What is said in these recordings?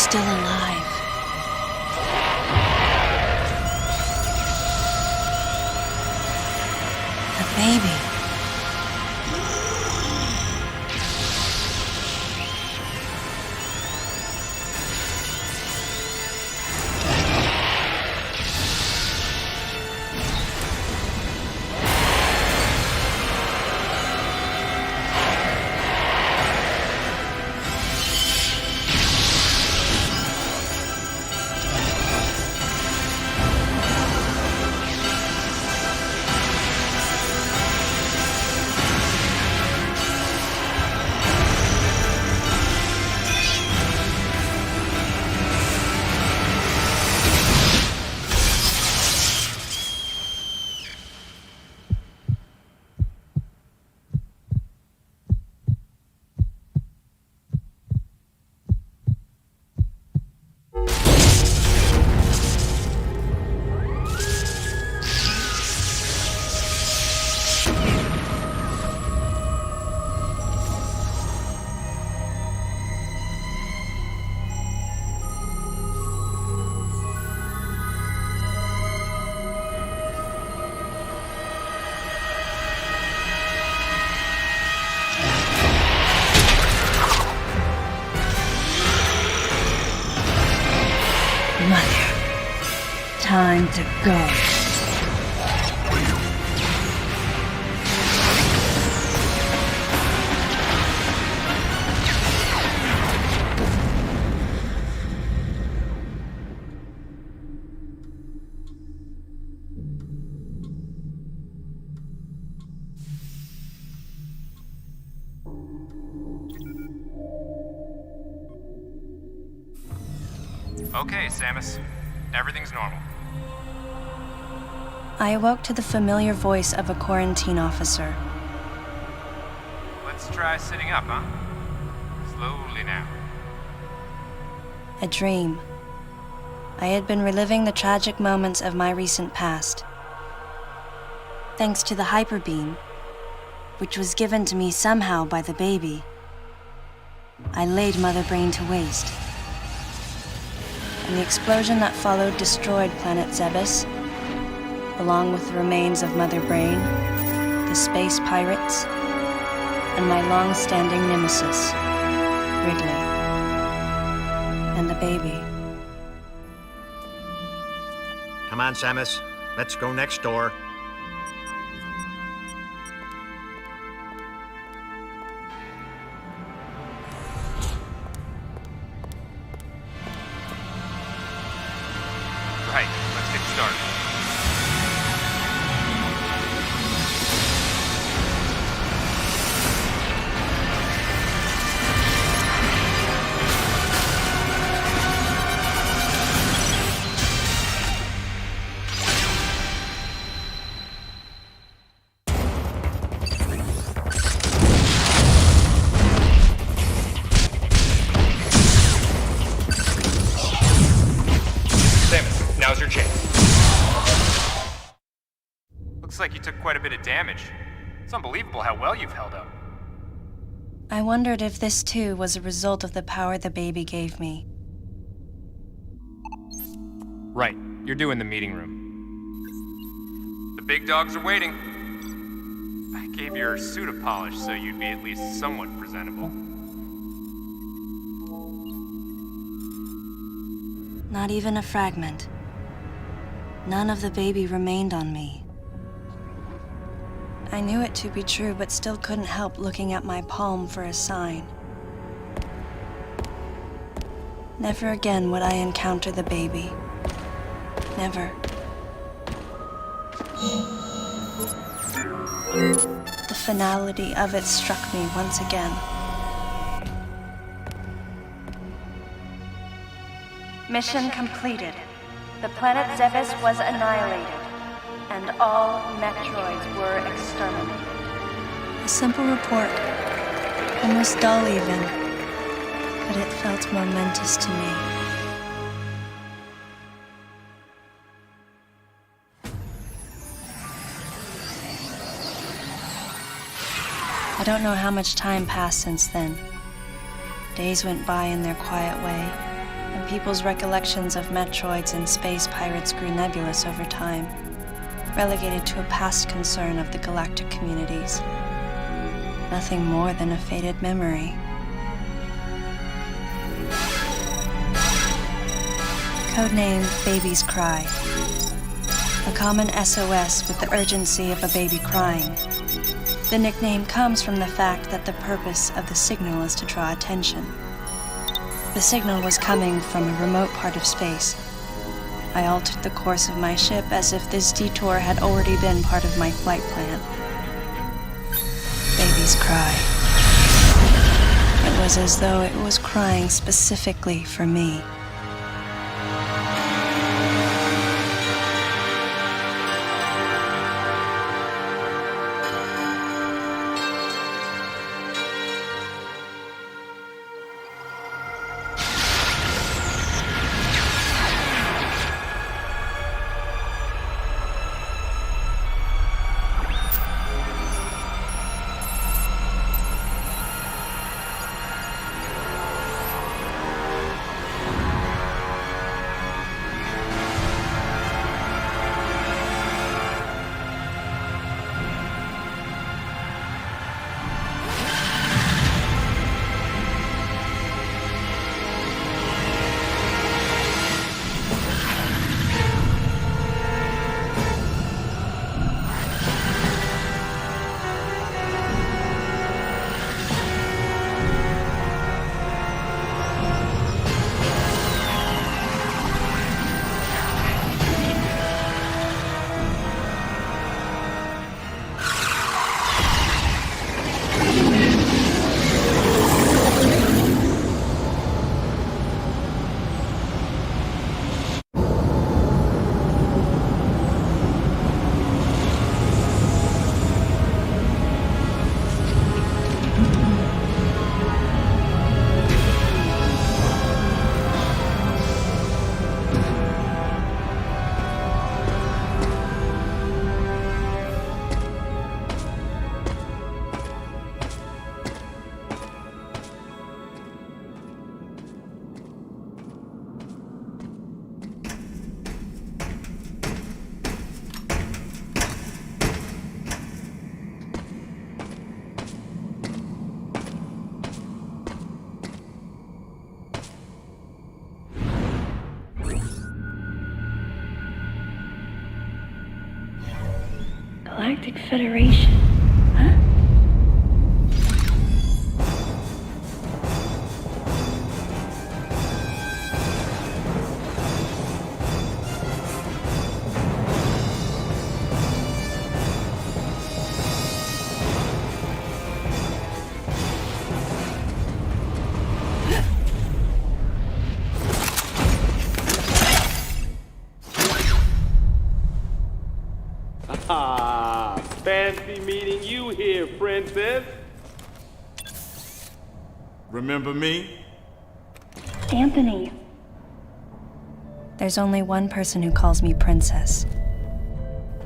still alive. The baby. Mother, time to go. Okay, Samus. Everything's normal. I awoke to the familiar voice of a quarantine officer. Let's try sitting up, huh? Slowly now. A dream. I had been reliving the tragic moments of my recent past. Thanks to the hyperbeam, which was given to me somehow by the baby, I laid Mother Brain to waste. And the explosion that followed destroyed planet Zebes, along with the remains of Mother Brain, the space pirates, and my long-standing nemesis, Ridley, and the baby. Come on, Samus. Let's go next door. Right, let's get started. Samus, now's your chance. Looks like you took quite a bit of damage. It's unbelievable how well you've held up. I wondered if this too was a result of the power the baby gave me. Right, you're due in the meeting room. The big dogs are waiting. I gave your suit a polish so you'd be at least somewhat presentable. Not even a fragment. None of the baby remained on me. I knew it to be true, but still couldn't help looking at my palm for a sign. Never again would I encounter the baby. Never. The finality of it struck me once again. Mission completed. The planet Zebes was annihilated, and all Metroids were exterminated. A simple report, almost dull even, but it felt momentous to me. I don't know how much time passed since then. Days went by in their quiet way, and people's recollections of Metroids and space pirates grew nebulous over time, relegated to a past concern of the galactic communities. Nothing more than a faded memory. Codename Baby's Cry. A common SOS with the urgency of a baby crying. The nickname comes from the fact that the purpose of the signal is to draw attention. The signal was coming from a remote part of space. I altered the course of my ship as if this detour had already been part of my flight plan. Baby's Cry. It was as though it was crying specifically for me. Galactic Federation, huh? Fancy meeting you here, princess. Remember me? Anthony. There's only one person who calls me princess.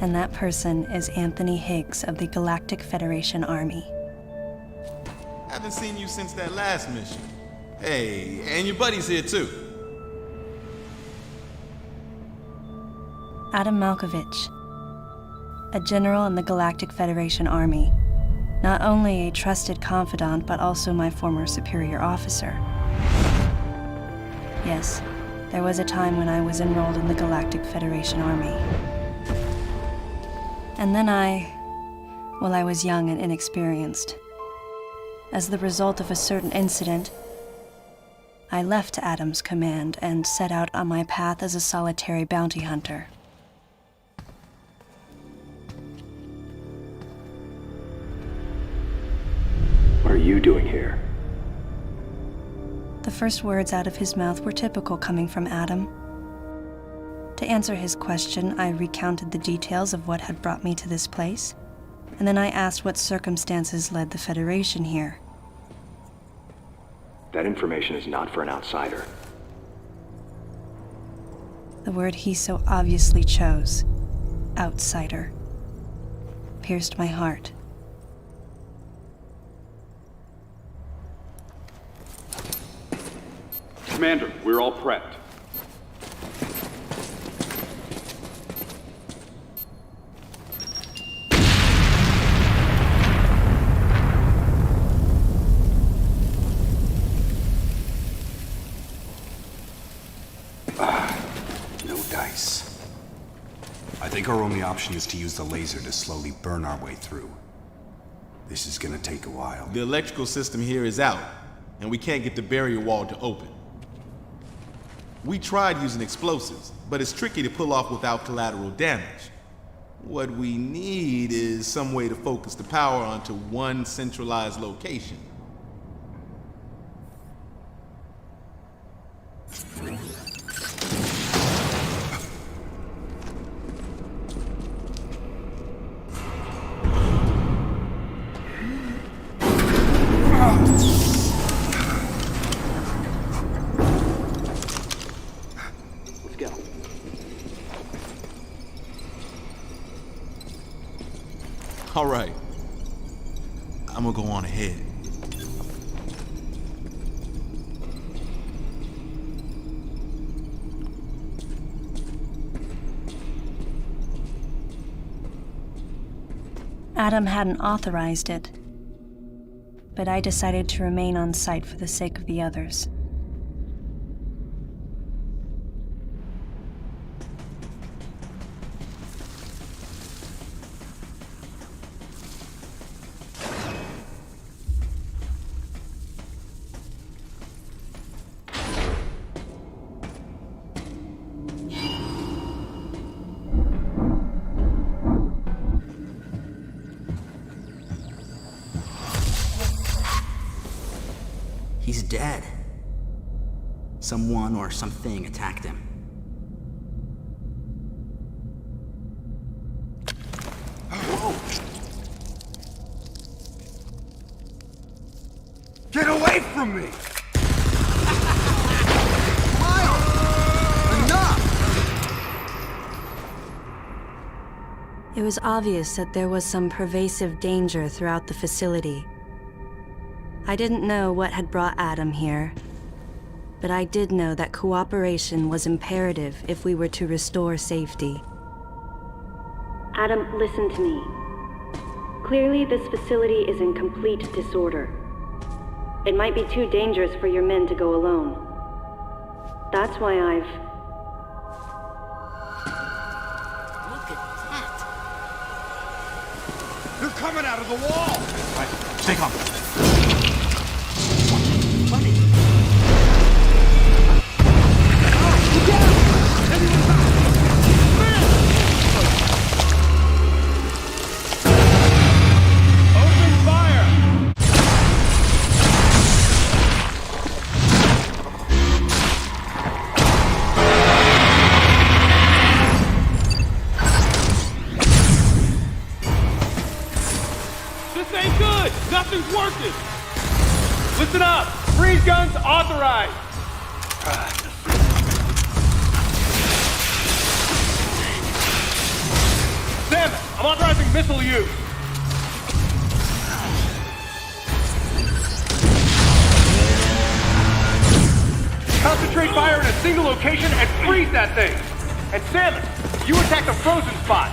And that person is Anthony Higgs of the Galactic Federation Army. Haven't seen you since that last mission. Hey, and your buddy's here too. Adam Malkovich, a general in the Galactic Federation Army. Not only a trusted confidant, but also my former superior officer. Yes, there was a time when I was enrolled in the Galactic Federation Army. And then I was young and inexperienced. As the result of a certain incident, I left Adam's command and set out on my path as a solitary bounty hunter. What are you doing here? The first words out of his mouth were typical coming from Adam. To answer his question, I recounted the details of what had brought me to this place, and then I asked what circumstances led the Federation here. That information is not for an outsider. The word he so obviously chose, outsider, pierced my heart. Commander, we're all prepped. No dice. I think our only option is to use the laser to slowly burn our way through. This is gonna take a while. The electrical system here is out, and we can't get the barrier wall to open. We tried using explosives, but it's tricky to pull off without collateral damage. What we need is some way to focus the power onto one centralized location. Let's go. All right. I'm gonna go on ahead. Adam hadn't authorized it, but I decided to remain on site for the sake of the others. He's dead. Someone or something attacked him. Whoa! Get away from me! Miles! Enough! It was obvious that there was some pervasive danger throughout the facility. I didn't know what had brought Adam here, but I did know that cooperation was imperative if we were to restore safety. Adam, listen to me. Clearly, this facility is in complete disorder. It might be too dangerous for your men to go alone. That's why I've... Look at that! They're coming out of the wall! All right, stay calm. Nothing's working! Listen up! Freeze guns authorized! Sam, I'm authorizing missile use! Concentrate fire in a single location and freeze that thing! And Sam, you attack the frozen spot!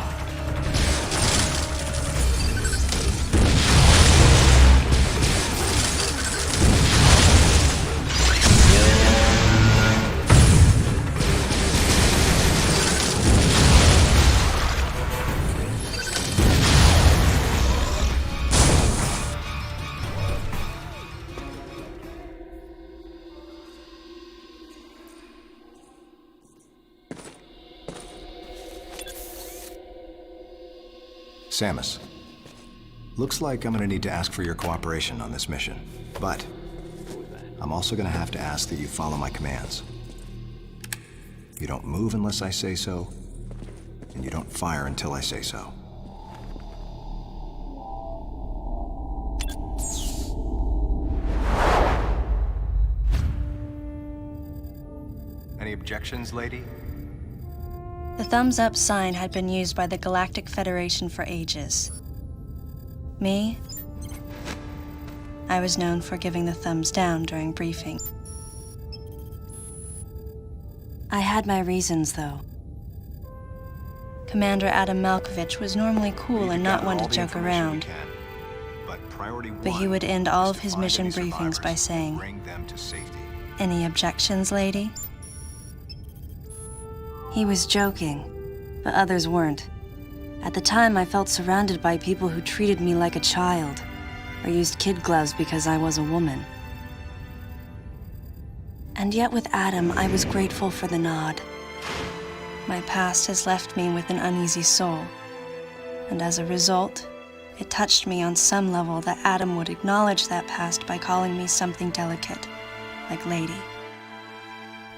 Samus, looks like I'm gonna need to ask for your cooperation on this mission, but I'm also gonna have to ask that you follow my commands. You don't move unless I say so, and you don't fire until I say so. Any objections, lady? The thumbs up sign had been used by the Galactic Federation for ages. Me? I was known for giving the thumbs down during briefing. I had my reasons, though. Commander Adam Malkovich was normally cool and not one to joke around. But he would end all of his mission briefings by saying, "Any objections, lady?" He was joking, but others weren't. At the time, I felt surrounded by people who treated me like a child, or used kid gloves because I was a woman. And yet with Adam, I was grateful for the nod. My past has left me with an uneasy soul, and as a result, it touched me on some level that Adam would acknowledge that past by calling me something delicate, like lady.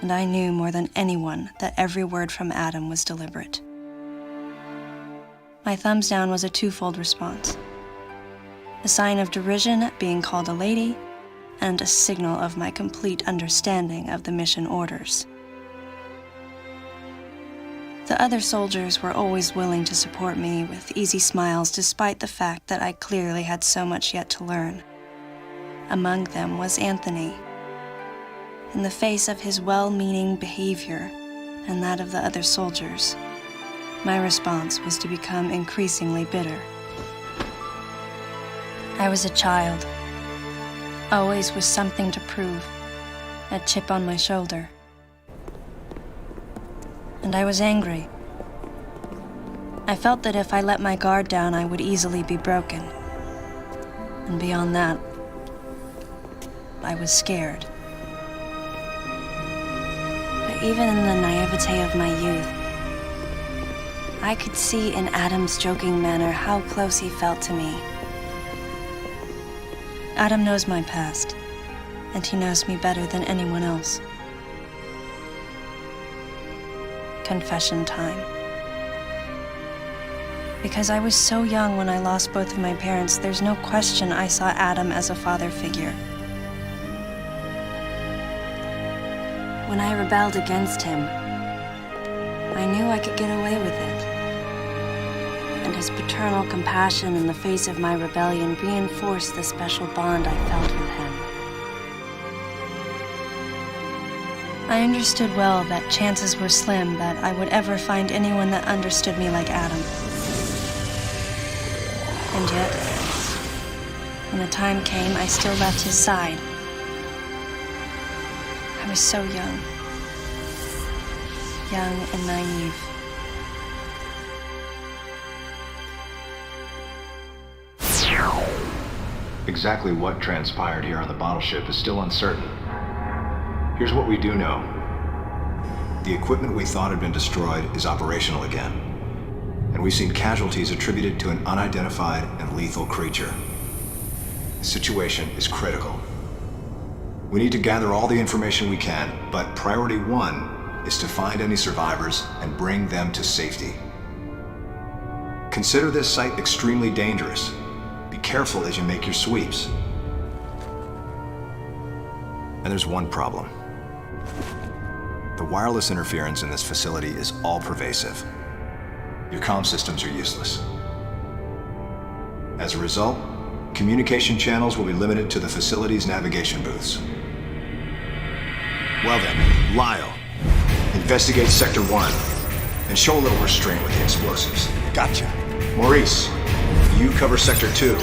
And I knew more than anyone that every word from Adam was deliberate. My thumbs down was a twofold response. A sign of derision at being called a lady, and a signal of my complete understanding of the mission orders. The other soldiers were always willing to support me with easy smiles despite the fact that I clearly had so much yet to learn. Among them was Anthony. In the face of his well-meaning behavior and that of the other soldiers, my response was to become increasingly bitter. I was a child, always with something to prove, a chip on my shoulder. And I was angry. I felt that if I let my guard down, I would easily be broken. And beyond that, I was scared. But even in the naivete of my youth, I could see in Adam's joking manner how close he felt to me. Adam knows my past, and he knows me better than anyone else. Confession time. Because I was so young when I lost both of my parents, there's no question I saw Adam as a father figure. When I rebelled against him, I knew I could get away with it. And his paternal compassion in the face of my rebellion reinforced the special bond I felt with him. I understood well that chances were slim that I would ever find anyone that understood me like Adam. And yet, when the time came, I still left his side. I was so young and naive. Exactly what transpired here on the bottle ship is still uncertain. Here's what we do know. The equipment we thought had been destroyed is operational again, and we've seen casualties attributed to an unidentified and lethal creature. The situation is critical. We need to gather all the information we can, but priority one is to find any survivors and bring them to safety. Consider this site extremely dangerous. Be careful as you make your sweeps. And there's one problem. The wireless interference in this facility is all-pervasive. Your comm systems are useless. As a result, communication channels will be limited to the facility's navigation booths. Well then, Lyle, investigate Sector 1 and show a little restraint with the explosives. Gotcha. Maurice, you cover Sector 2.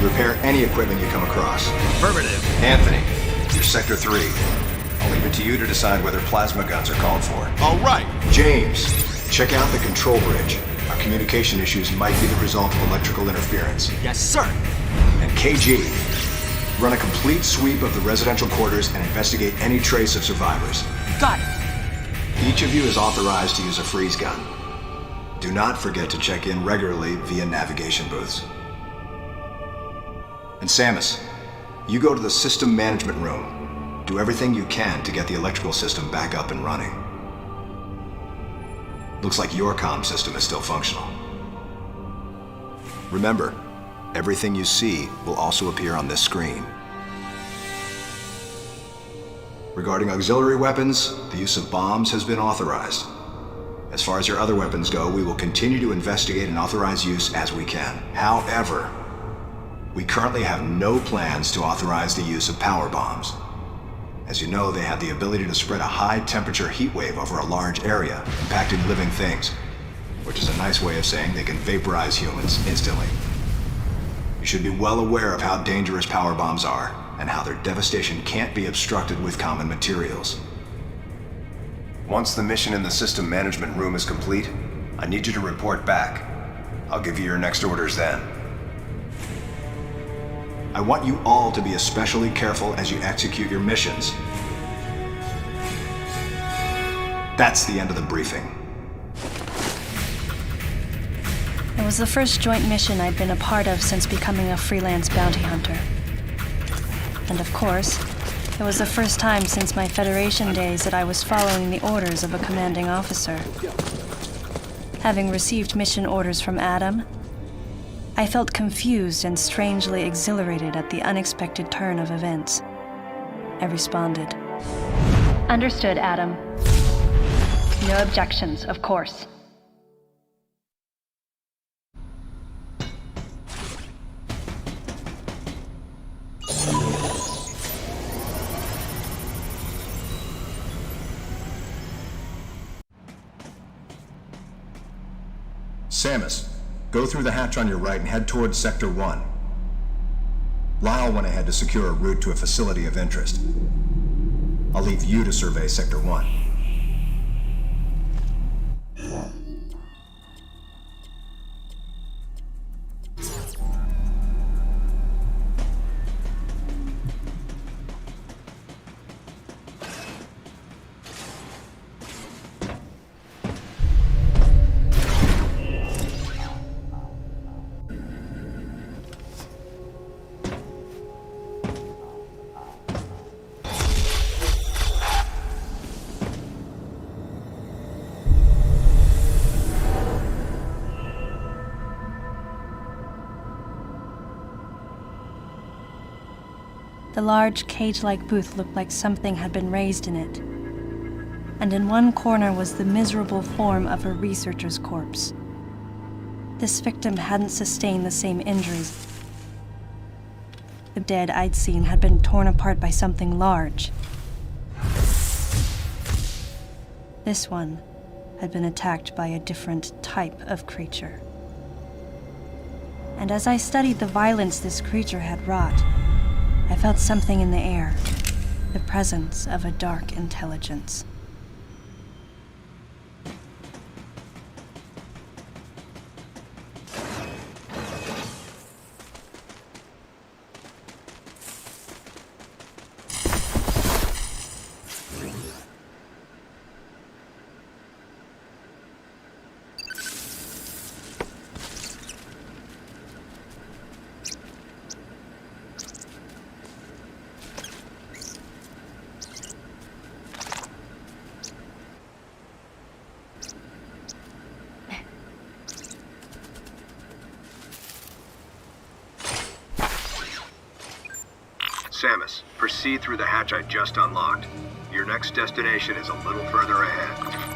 Repair any equipment you come across. Affirmative. Anthony, you're Sector 3. I'll leave it to you to decide whether plasma guns are called for. All right. James, check out the control bridge. Our communication issues might be the result of electrical interference. Yes, sir. And KG, run a complete sweep of the residential quarters and investigate any trace of survivors. Got it. Each of you is authorized to use a freeze gun. Do not forget to check in regularly via navigation booths. And Samus, you go to the system management room. Do everything you can to get the electrical system back up and running. Looks like your comm system is still functional. Remember, everything you see will also appear on this screen. Regarding auxiliary weapons, the use of bombs has been authorized. As far as your other weapons go, we will continue to investigate and authorize use as we can. However, we currently have no plans to authorize the use of power bombs. As you know, they have the ability to spread a high-temperature heat wave over a large area, impacting living things, which is a nice way of saying they can vaporize humans instantly. You should be well aware of how dangerous power bombs are, and how their devastation can't be obstructed with common materials. Once the mission in the system management room is complete, I need you to report back. I'll give you your next orders then. I want you all to be especially careful as you execute your missions. That's the end of the briefing. It was the first joint mission I'd been a part of since becoming a freelance bounty hunter. And of course, it was the first time since my Federation days that I was following the orders of a commanding officer. Having received mission orders from Adam, I felt confused and strangely exhilarated at the unexpected turn of events. I responded. Understood, Adam. No objections, of course. Samus, go through the hatch on your right and head towards Sector 1. Lyle went ahead to secure a route to a facility of interest. I'll leave you to survey Sector 1. The large cage-like booth looked like something had been raised in it. And in one corner was the miserable form of a researcher's corpse. This victim hadn't sustained the same injuries. The dead I'd seen had been torn apart by something large. This one had been attacked by a different type of creature. And as I studied the violence this creature had wrought, I felt something in the air, the presence of a dark intelligence. Samus, proceed through the hatch I just unlocked. Your next destination is a little further ahead.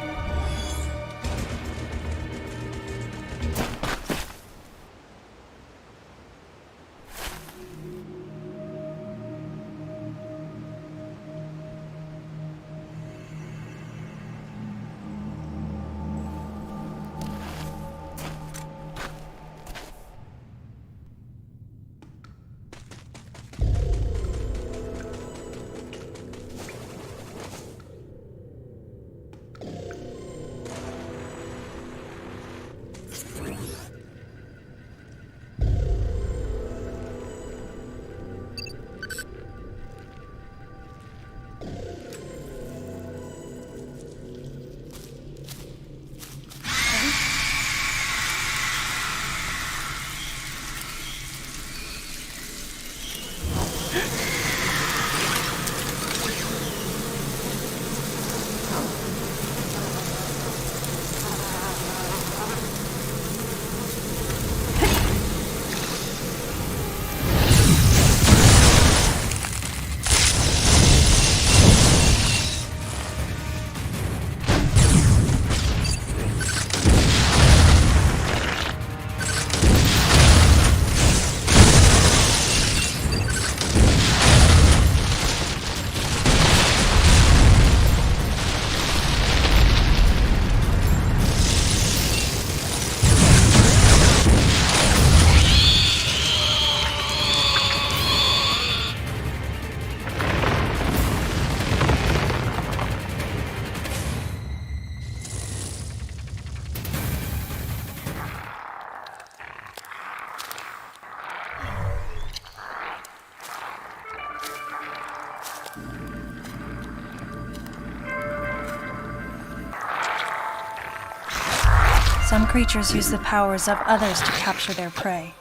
Some creatures use the powers of others to capture their prey.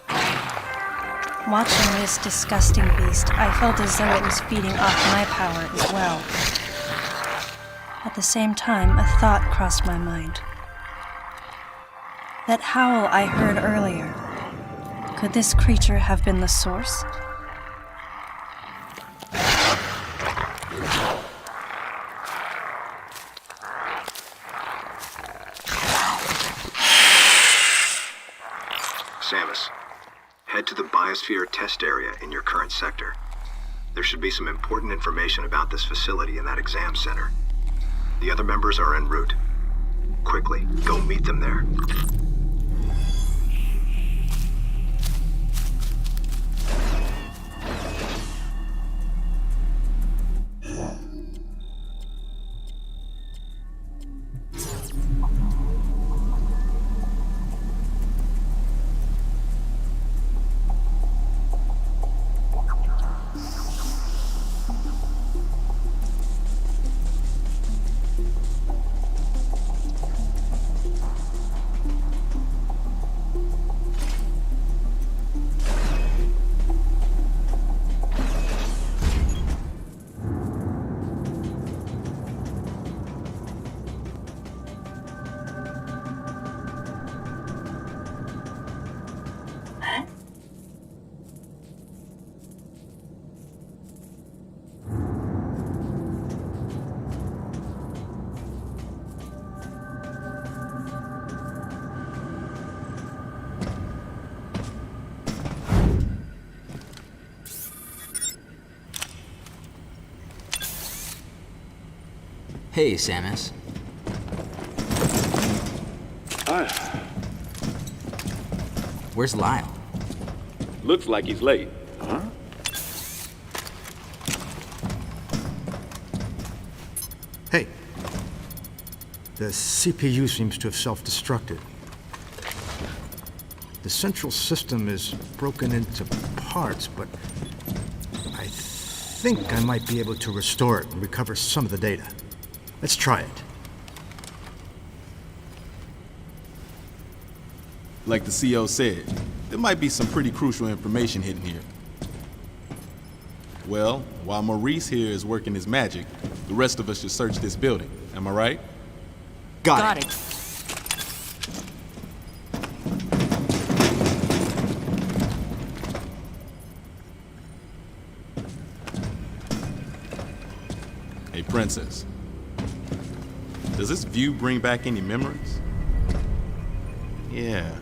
Watching this disgusting beast, I felt as though it was feeding off my power as well. At the same time, a thought crossed my mind. That howl I heard earlier, could this creature have been the source? Samus, head to the biosphere test area in your current sector. There should be some important information about this facility in that exam center. The other members are en route. Quickly, go meet them there. Hey, Samus. Where's Lyle? Looks like he's late. Huh? Hey. The CPU seems to have self-destructed. The central system is broken into parts, but I think I might be able to restore it and recover some of the data. Let's try it. Like the CO said, there might be some pretty crucial information hidden here. Well, while Maurice here is working his magic, the rest of us should search this building. Am I right? Got it. Hey, Princess. Does this view bring back any memories? Yeah.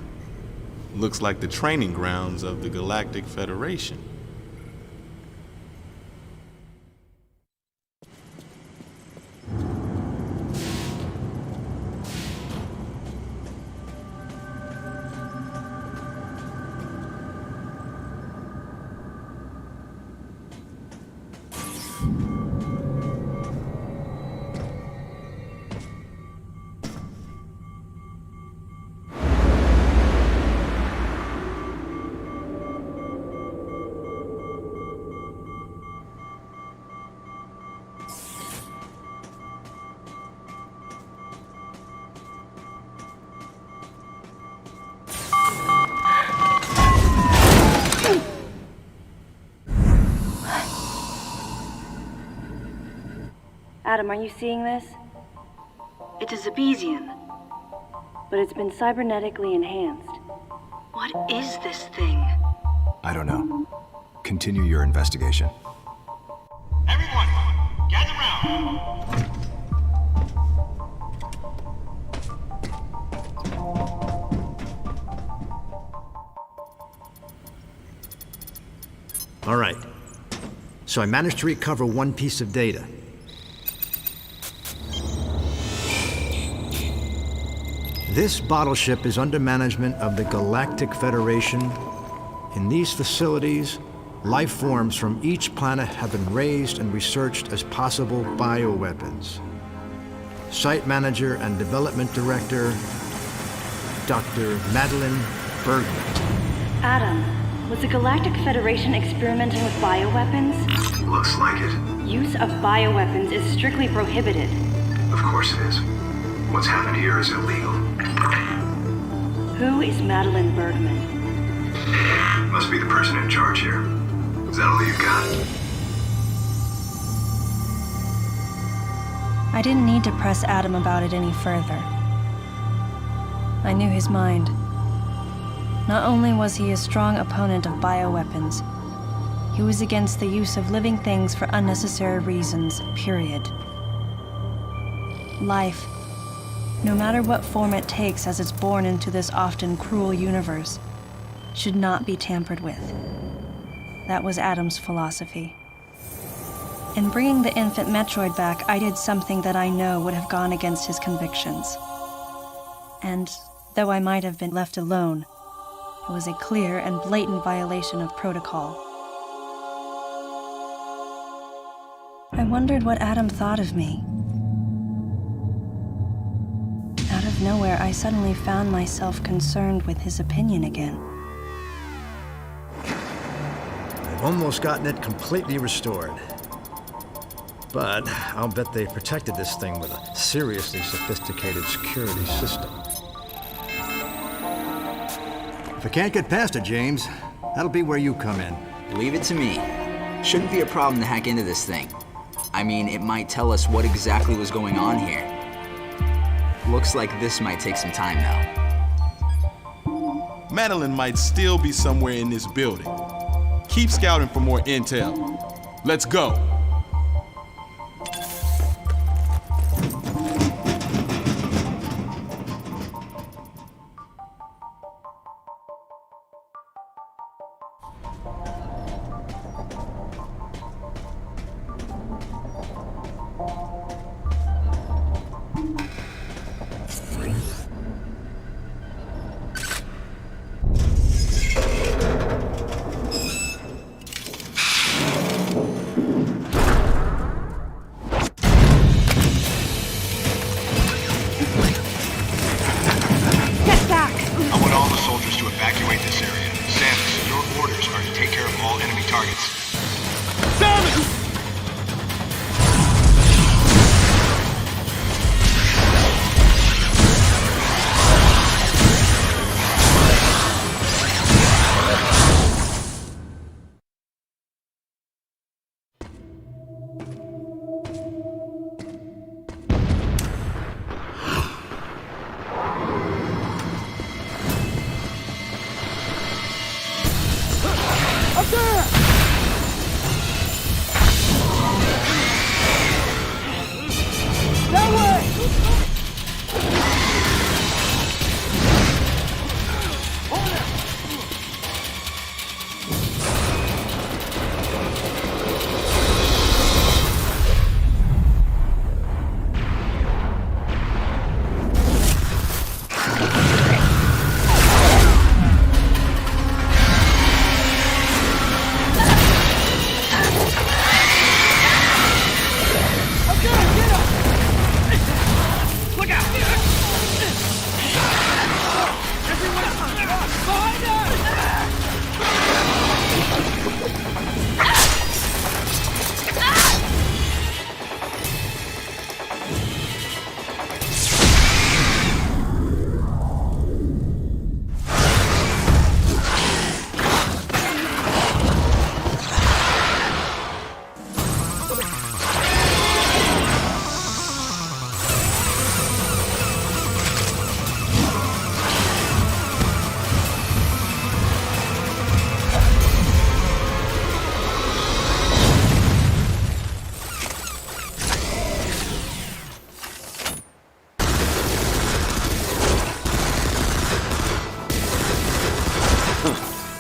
Looks like the training grounds of the Galactic Federation. Adam, are you seeing this? It's a Zebesian, but it's been cybernetically enhanced. What is this thing? I don't know. Continue your investigation. Everyone, gather round. All right. So I managed to recover one piece of data. This bottle ship is under management of the Galactic Federation. In these facilities, life forms from each planet have been raised and researched as possible bioweapons. Site manager and development director, Dr. Madeline Bergman. Adam, was the Galactic Federation experimenting with bioweapons? Looks like it. Use of bioweapons is strictly prohibited. Of course it is. What's happened here is illegal. Who is Madeline Bergman? Must be the person in charge here. Is that all you got? I didn't need to press Adam about it any further. I knew his mind. Not only was he a strong opponent of bioweapons, he was against the use of living things for unnecessary reasons, period. Life, no matter what form it takes as it's born into this often cruel universe, should not be tampered with. That was Adam's philosophy. In bringing the infant Metroid back, I did something that I know would have gone against his convictions. And though I might have been left alone, it was a clear and blatant violation of protocol. I wondered what Adam thought of me. Out of nowhere, I suddenly found myself concerned with his opinion again. I've almost gotten it completely restored. But I'll bet they protected this thing with a seriously sophisticated security system. If I can't get past it, James, that'll be where you come in. Leave it to me. Shouldn't be a problem to hack into this thing. I mean, it might tell us what exactly was going on here. Looks like this might take some time, though. Madeline might still be somewhere in this building. Keep scouting for more intel. Let's go.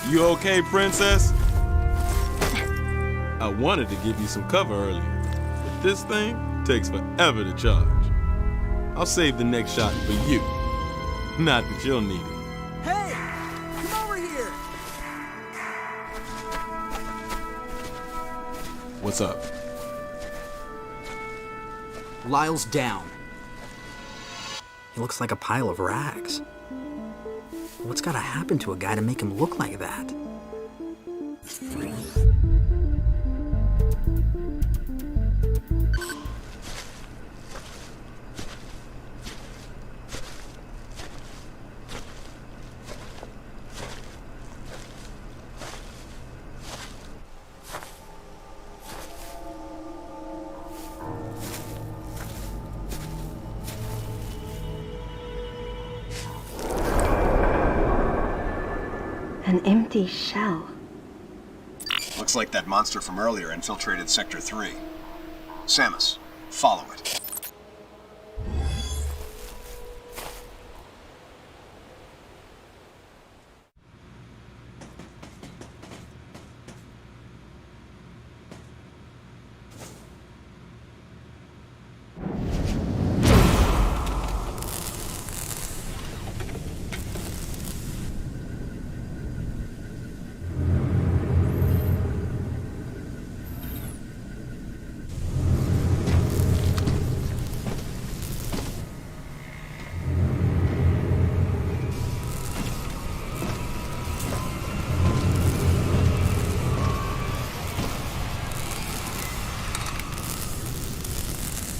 You okay, princess? I wanted to give you some cover earlier, but this thing takes forever to charge. I'll save the next shot for you. Not that you'll need it. Hey! Come over here! What's up? Lyle's down. He looks like a pile of rags. What's gotta happen to a guy to make him look like that? An empty shell. Looks like that monster from earlier infiltrated Sector 3. Samus, follow it.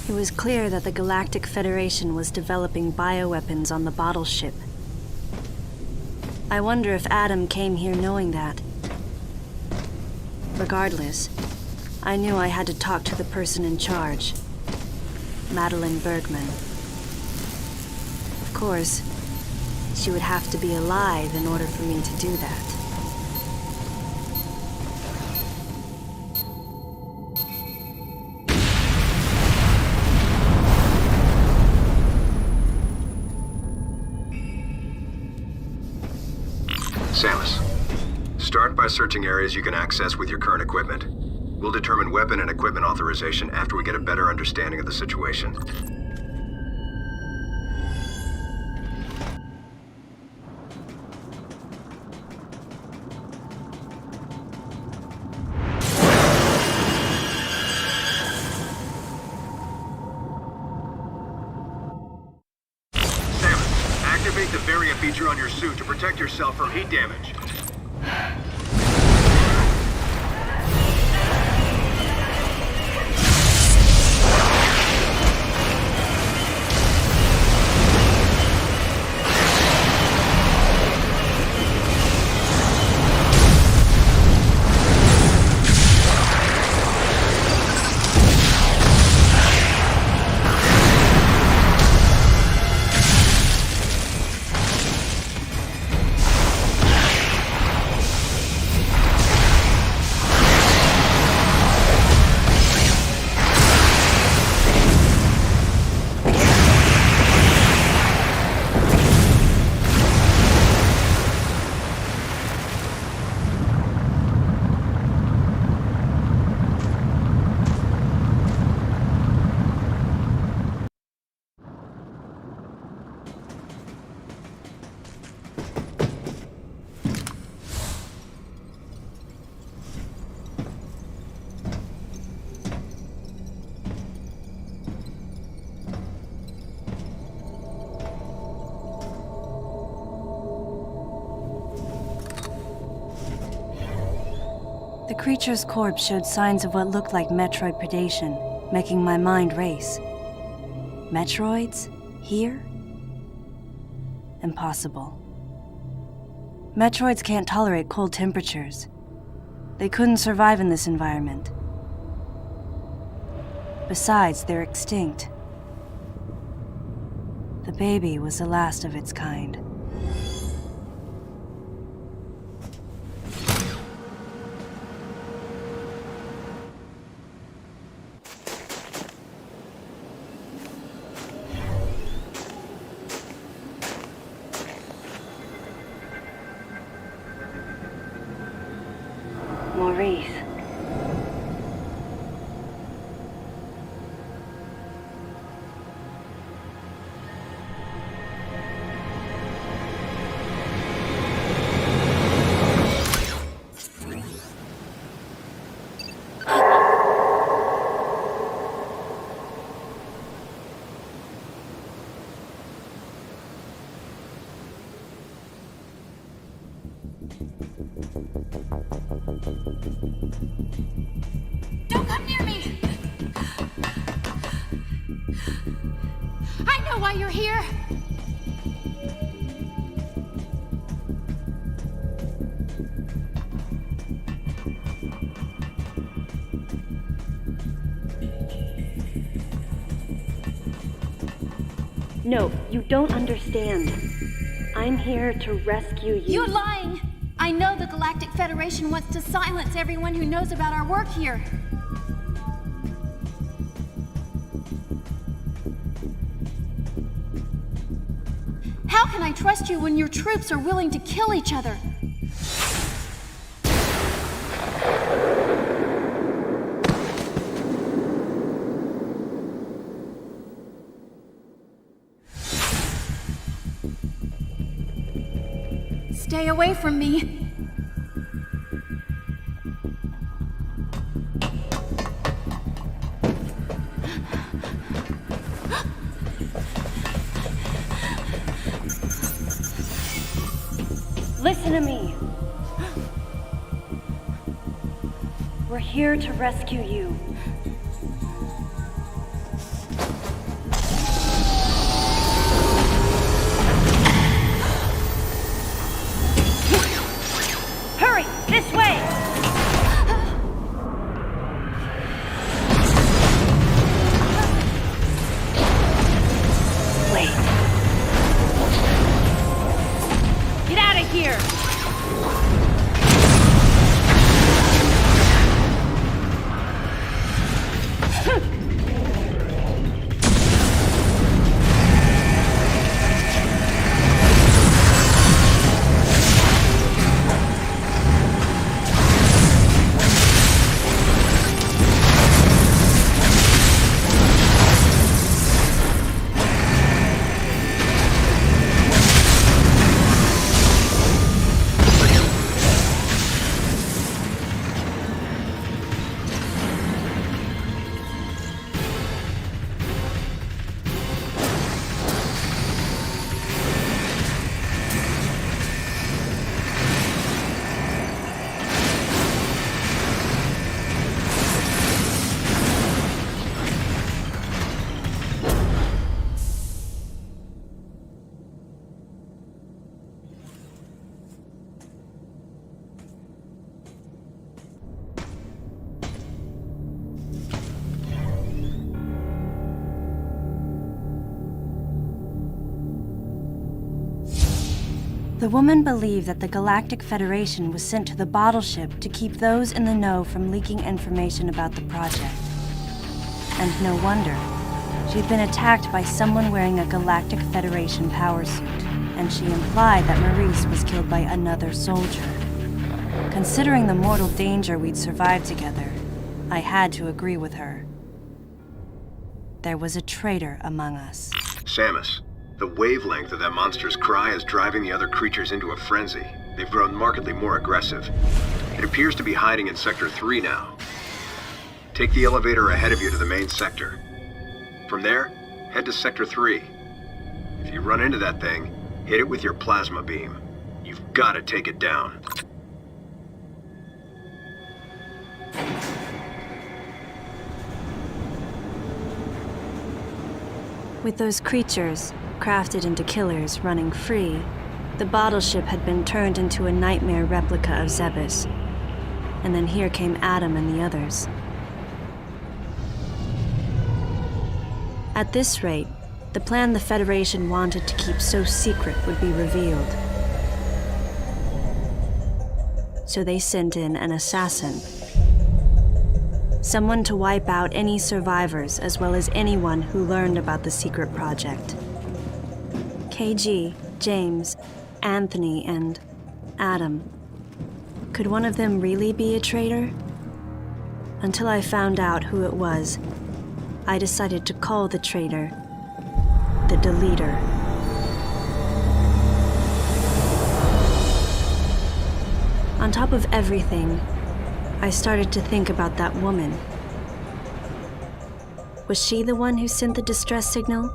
It was clear that the Galactic Federation was developing bioweapons on the bottle ship. I wonder if Adam came here knowing that. Regardless, I knew I had to talk to the person in charge, Madeline Bergman. Of course, she would have to be alive in order for me to do that. Samus, start by searching areas you can access with your current equipment. We'll determine weapon and equipment authorization after we get a better understanding of the situation. Samus, activate the variant feature on your suit to protect yourself from heat damage. The creature's corpse showed signs of what looked like Metroid predation, making my mind race. Metroids? Here? Impossible. Metroids can't tolerate cold temperatures. They couldn't survive in this environment. Besides, they're extinct. The baby was the last of its kind. Maurice. Don't come near me! I know why you're here! No, you don't understand. I'm here to rescue you. You're lying! I I know the Galactic Federation wants to silence everyone who knows about our work here. How can I trust you when your troops are willing to kill each other? Stay away from me. Listen to me. We're here to rescue you. Hurry, this way! Wait. Get out of here! The woman believed that the Galactic Federation was sent to the bottle ship to keep those in the know from leaking information about the project. And no wonder. She'd been attacked by someone wearing a Galactic Federation power suit, and she implied that Maurice was killed by another soldier. Considering the mortal danger we'd survived together, I had to agree with her. There was a traitor among us. Samus, the wavelength of that monster's cry is driving the other creatures into a frenzy. They've grown markedly more aggressive. It appears to be hiding in Sector 3 now. Take the elevator ahead of you to the main sector. From there, head to Sector 3. If you run into that thing, hit it with your plasma beam. You've got to take it down. With those creatures, crafted into killers, running free, the bottle ship had been turned into a nightmare replica of Zebes. And then here came Adam and the others. At this rate, the plan the Federation wanted to keep so secret would be revealed. So they sent in an assassin. Someone to wipe out any survivors as well as anyone who learned about the secret project. KG, James, Anthony, and Adam. Could one of them really be a traitor? Until I found out who it was, I decided to call the traitor the Deleter. On top of everything, I started to think about that woman. Was she the one who sent the distress signal?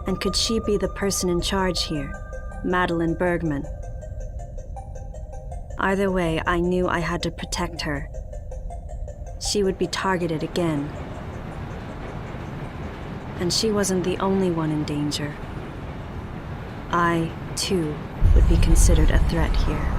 And could she be the person in charge here, Madeline Bergman? Either way, I knew I had to protect her. She would be targeted again. And she wasn't the only one in danger. I, too, would be considered a threat here.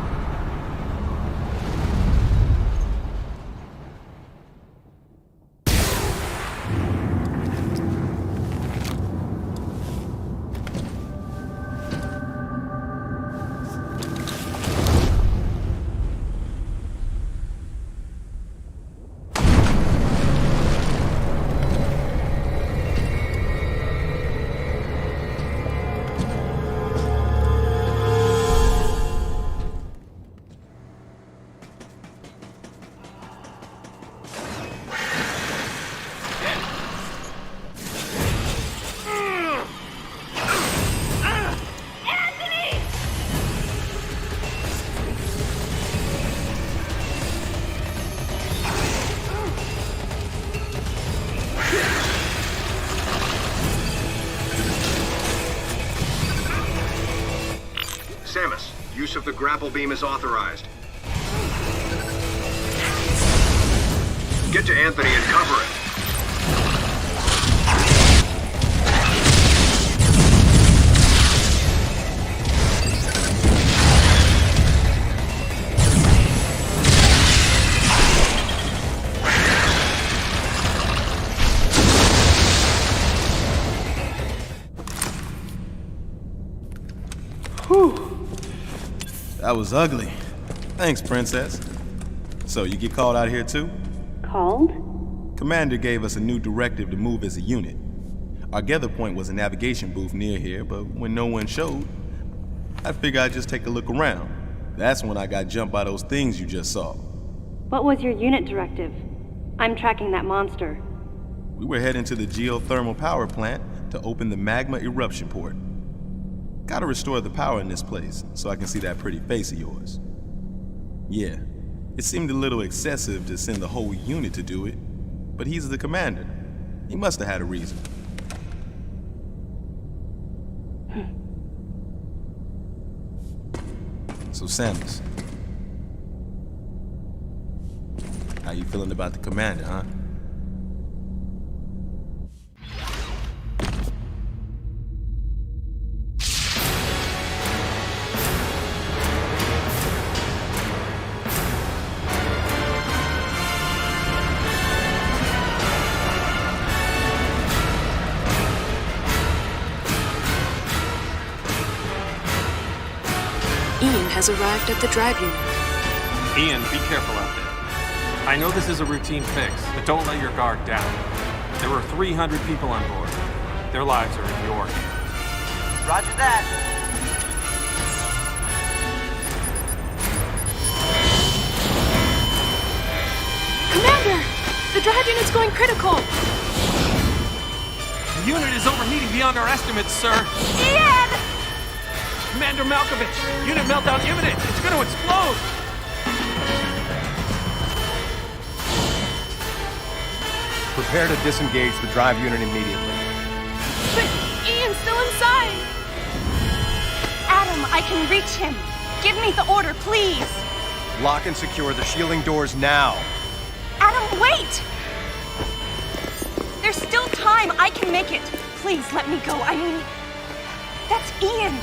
use of the grapple beam is authorized. Get to Anthony and cover it. That was ugly. Thanks, Princess. So, you get called out here too? Called? Commander gave us a new directive to move as a unit. Our gather point was a navigation booth near here, but when no one showed, I figured I'd just take a look around. That's when I got jumped by those things you just saw. What was your unit directive? I'm tracking that monster. We were heading to the geothermal power plant to open the magma eruption port. Gotta restore the power in this place, so I can see that pretty face of yours. Yeah, it seemed a little excessive to send the whole unit to do it, but he's the commander. He must have had a reason. So Samus, how you feeling about the commander, huh? Has arrived at the drive unit. Ian, be careful out there. I know this is a routine fix, but don't let your guard down. There were 300 people on board. Their lives are in your hands. Roger that. Commander! The drive unit's going critical! The unit is overheating beyond our estimates, sir. Ian! Commander Malkovich, unit meltdown imminent. It's going to explode. Prepare to disengage the drive unit immediately. But Ian's still inside. Adam, I can reach him. Give me the order, please. Lock and secure the shielding doors now. Adam, wait! There's still time. I can make it. Please let me go. I mean, that's Ian.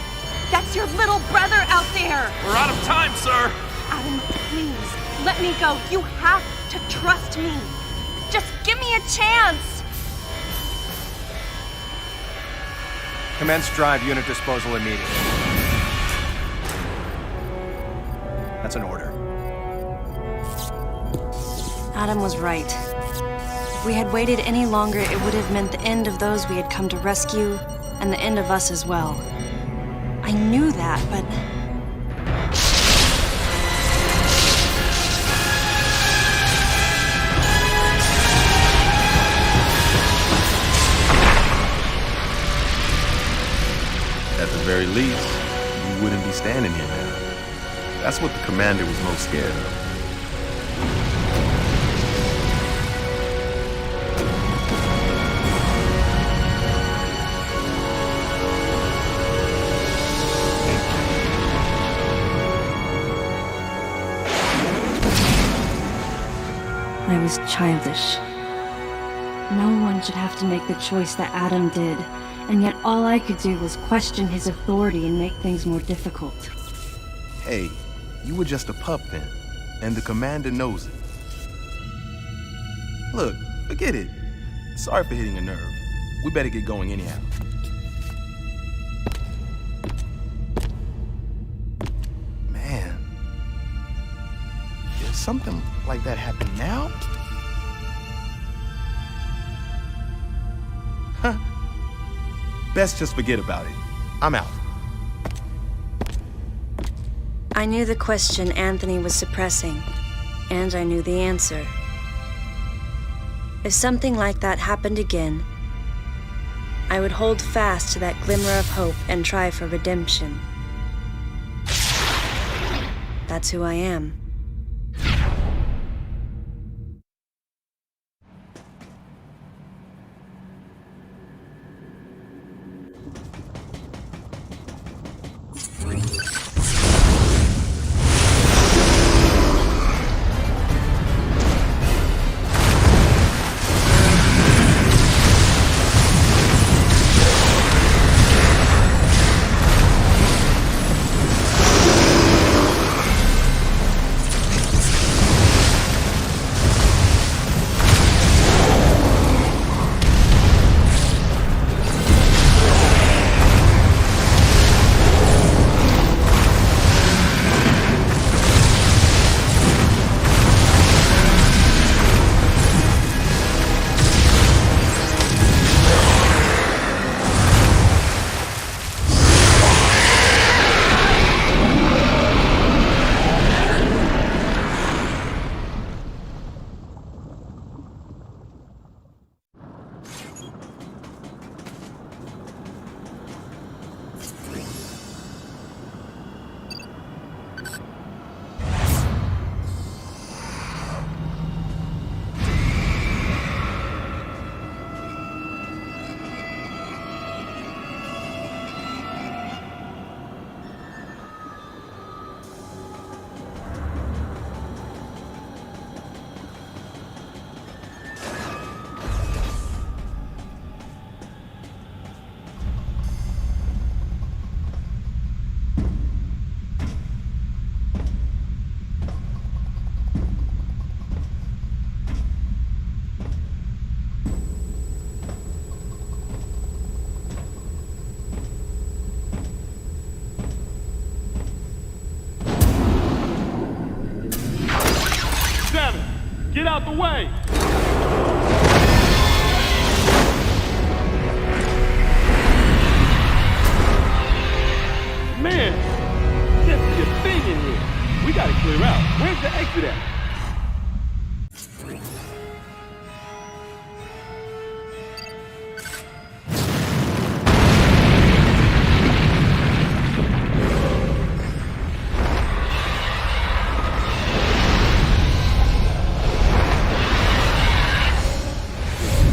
That's your little brother out there! We're out of time, sir! Adam, please, let me go. You have to trust me. Just give me a chance! Commence drive unit disposal immediately. That's an order. Adam was right. If we had waited any longer, it would have meant the end of those we had come to rescue, and the end of us as well. I knew that, but... At the very least, you wouldn't be standing here now. That's what the commander was most scared of. I was childish. No one should have to make the choice that Adam did, and yet all I could do was question his authority and make things more difficult. Hey, you were just a pup then, and the commander knows it. Look, forget it. Sorry for hitting a nerve. We better get going anyhow. Man, did something like that happen now? Huh. Best just forget about it. I'm out. I knew the question Anthony was suppressing, and I knew the answer. If something like that happened again, I would hold fast to that glimmer of hope and try for redemption. That's who I am. Get out the way! Man, can't see a thing in here. We gotta clear out. Where's the exit at?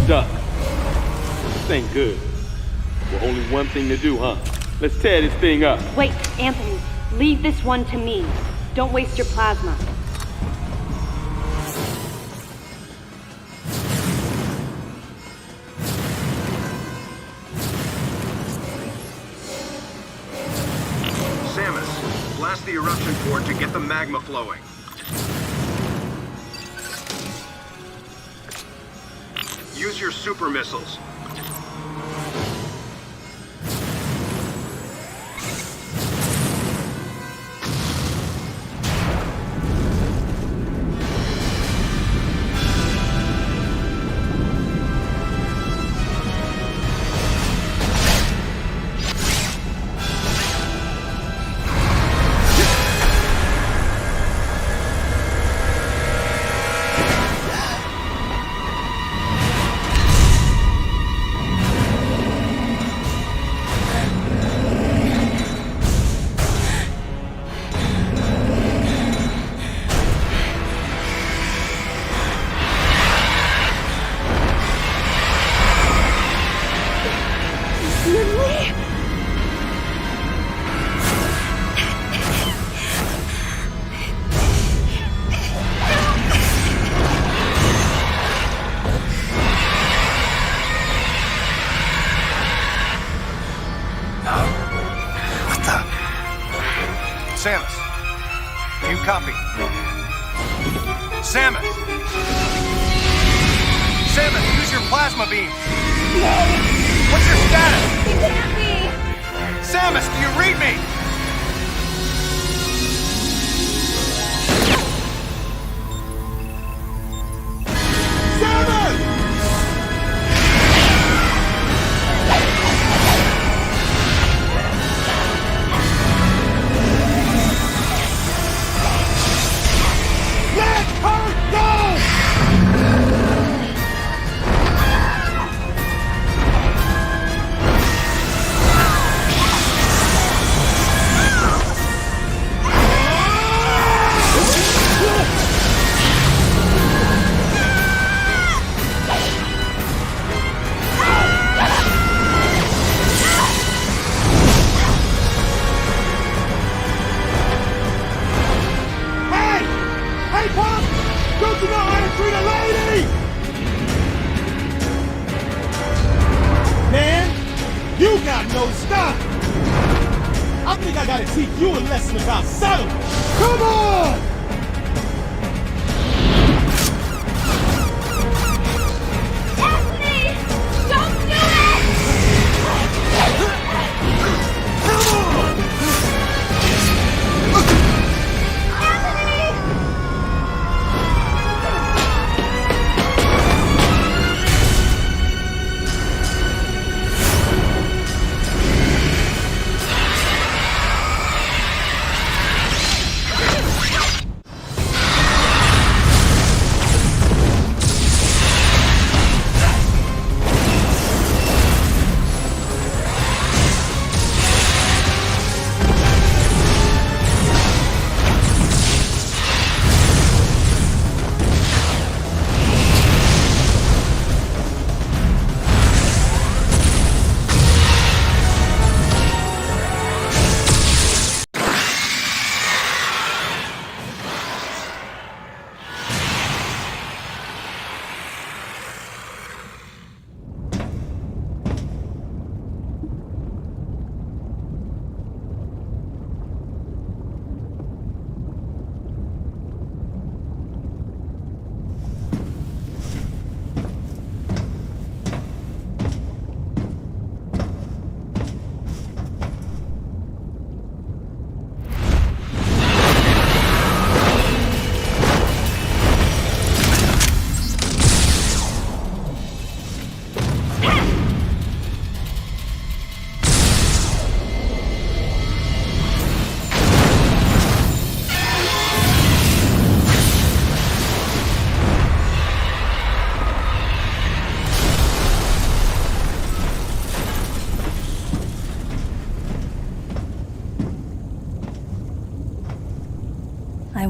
Duck. This ain't good. Well, only one thing to do, huh? Let's tear this thing up. Wait, Anthony. Leave this one to me. Don't waste your plasma. Samus, blast the eruption port to get the magma flowing. Use your super missiles. Samus, do you copy? Samus! Samus, use your plasma beam! No! What's your status? You can't be! Samus, do you read me? Samus! Let her go! Hey, Pop! Don't you know how to treat a lady? Man, you got no style. I think I gotta teach you a lesson about settlement. Come on! Anthony! Don't do it! Come on!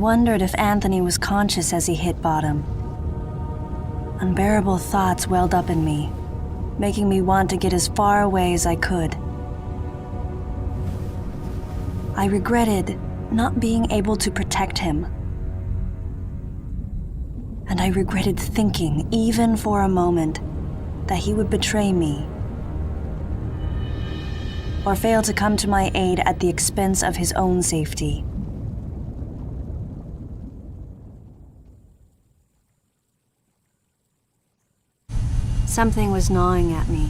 wondered if Anthony was conscious as he hit bottom. Unbearable thoughts welled up in me, making me want to get as far away as I could. I regretted not being able to protect him. And I regretted thinking, even for a moment, that he would betray me or fail to come to my aid at the expense of his own safety. Something was gnawing at me.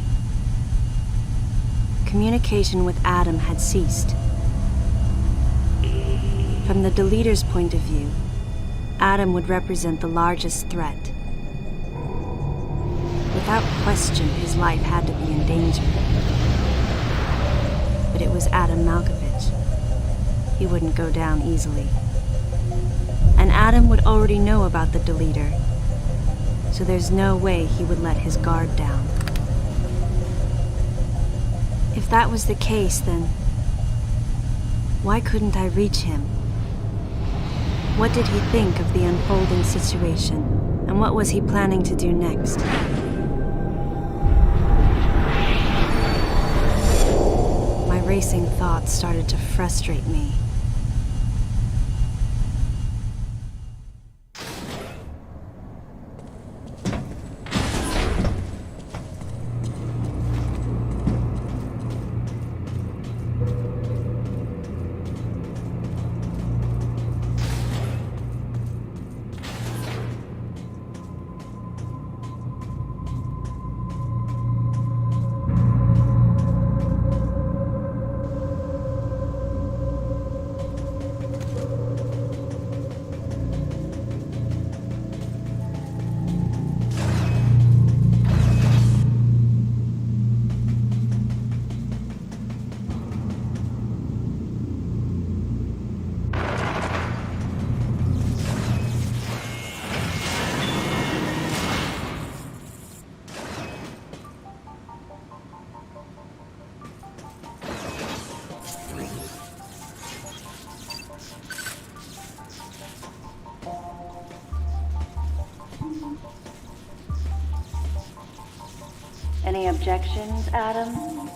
Communication with Adam had ceased. From the deleter's point of view, Adam would represent the largest threat. Without question, his life had to be in danger. But it was Adam Malkovich. He wouldn't go down easily. And Adam would already know about the deleter, so there's no way he would let his guard down. If that was the case, then why couldn't I reach him? What did he think of the unfolding situation, and what was he planning to do next? My racing thoughts started to frustrate me. Any objections, Adam?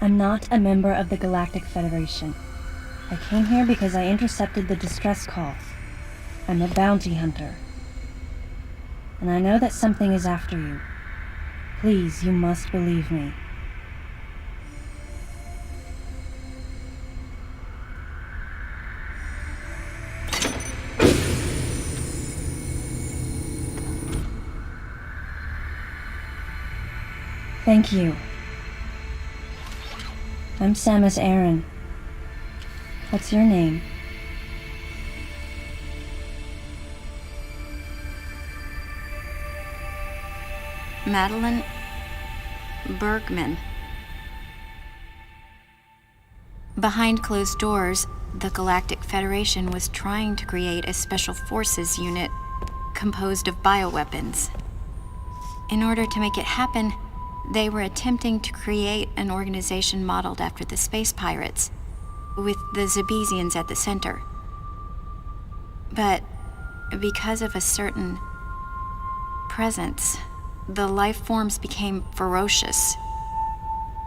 I'm not a member of the Galactic Federation. I came here because I intercepted the distress calls. I'm a bounty hunter. And I know that something is after you. Please, you must believe me. Thank you. I'm Samus Aran. What's your name? Madeline Bergman. Behind closed doors, the Galactic Federation was trying to create a special forces unit composed of bioweapons. In order to make it happen, they were attempting to create an organization modeled after the space pirates, with the Zebesians at the center. But because of a certain presence, the life forms became ferocious.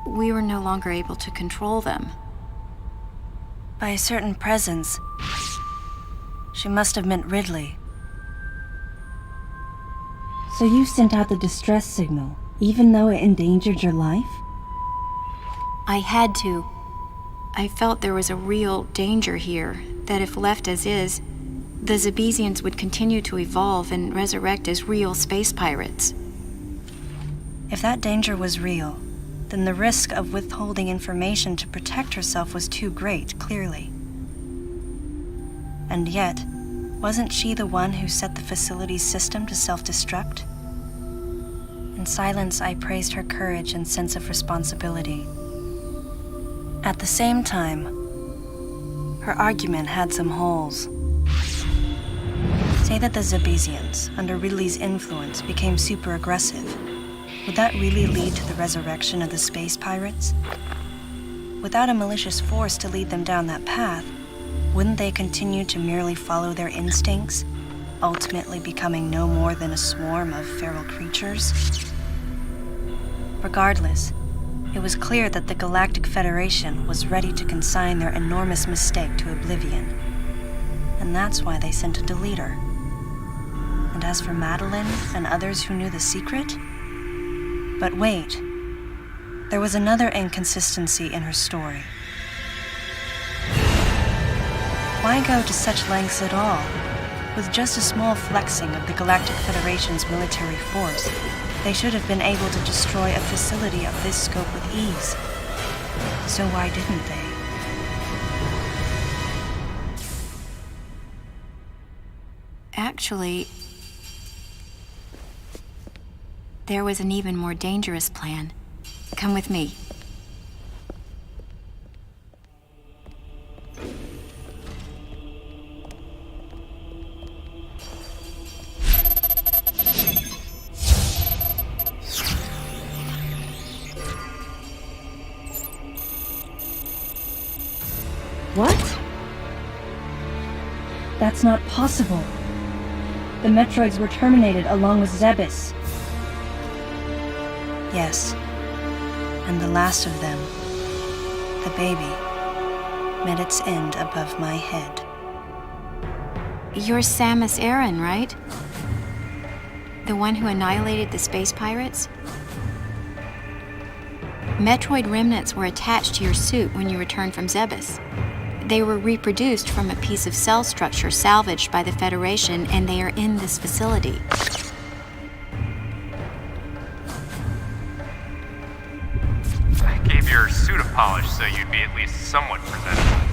We were no longer able to control them. By a certain presence, she must have meant Ridley. So you sent out the distress signal, even though it endangered your life? I had to. I felt there was a real danger here, that if left as is, the Zebesians would continue to evolve and resurrect as real space pirates. If that danger was real, then the risk of withholding information to protect herself was too great, clearly. And yet, wasn't she the one who set the facility's system to self-destruct? In silence, I praised her courage and sense of responsibility. At the same time, her argument had some holes. Say that the Zebesians, under Ridley's influence, became super aggressive. Would that really lead to the resurrection of the space pirates? Without a malicious force to lead them down that path, wouldn't they continue to merely follow their instincts, ultimately becoming no more than a swarm of feral creatures? Regardless, it was clear that the Galactic Federation was ready to consign their enormous mistake to oblivion. And that's why they sent a deleter. And as for Madeline and others who knew the secret? But wait, there was another inconsistency in her story. Why go to such lengths at all? With just a small flexing of the Galactic Federation's military force, they should have been able to destroy a facility of this scope with ease. So why didn't they? Actually, there was an even more dangerous plan. Come with me. What? That's not possible. The Metroids were terminated along with Zebes. Yes, and the last of them, the baby, met its end above my head. You're Samus Aran, right? The one who annihilated the space pirates? Metroid remnants were attached to your suit when you returned from Zebes. They were reproduced from a piece of cell structure salvaged by the Federation, and they are in this facility. I gave your suit a polish so you'd be at least somewhat presentable.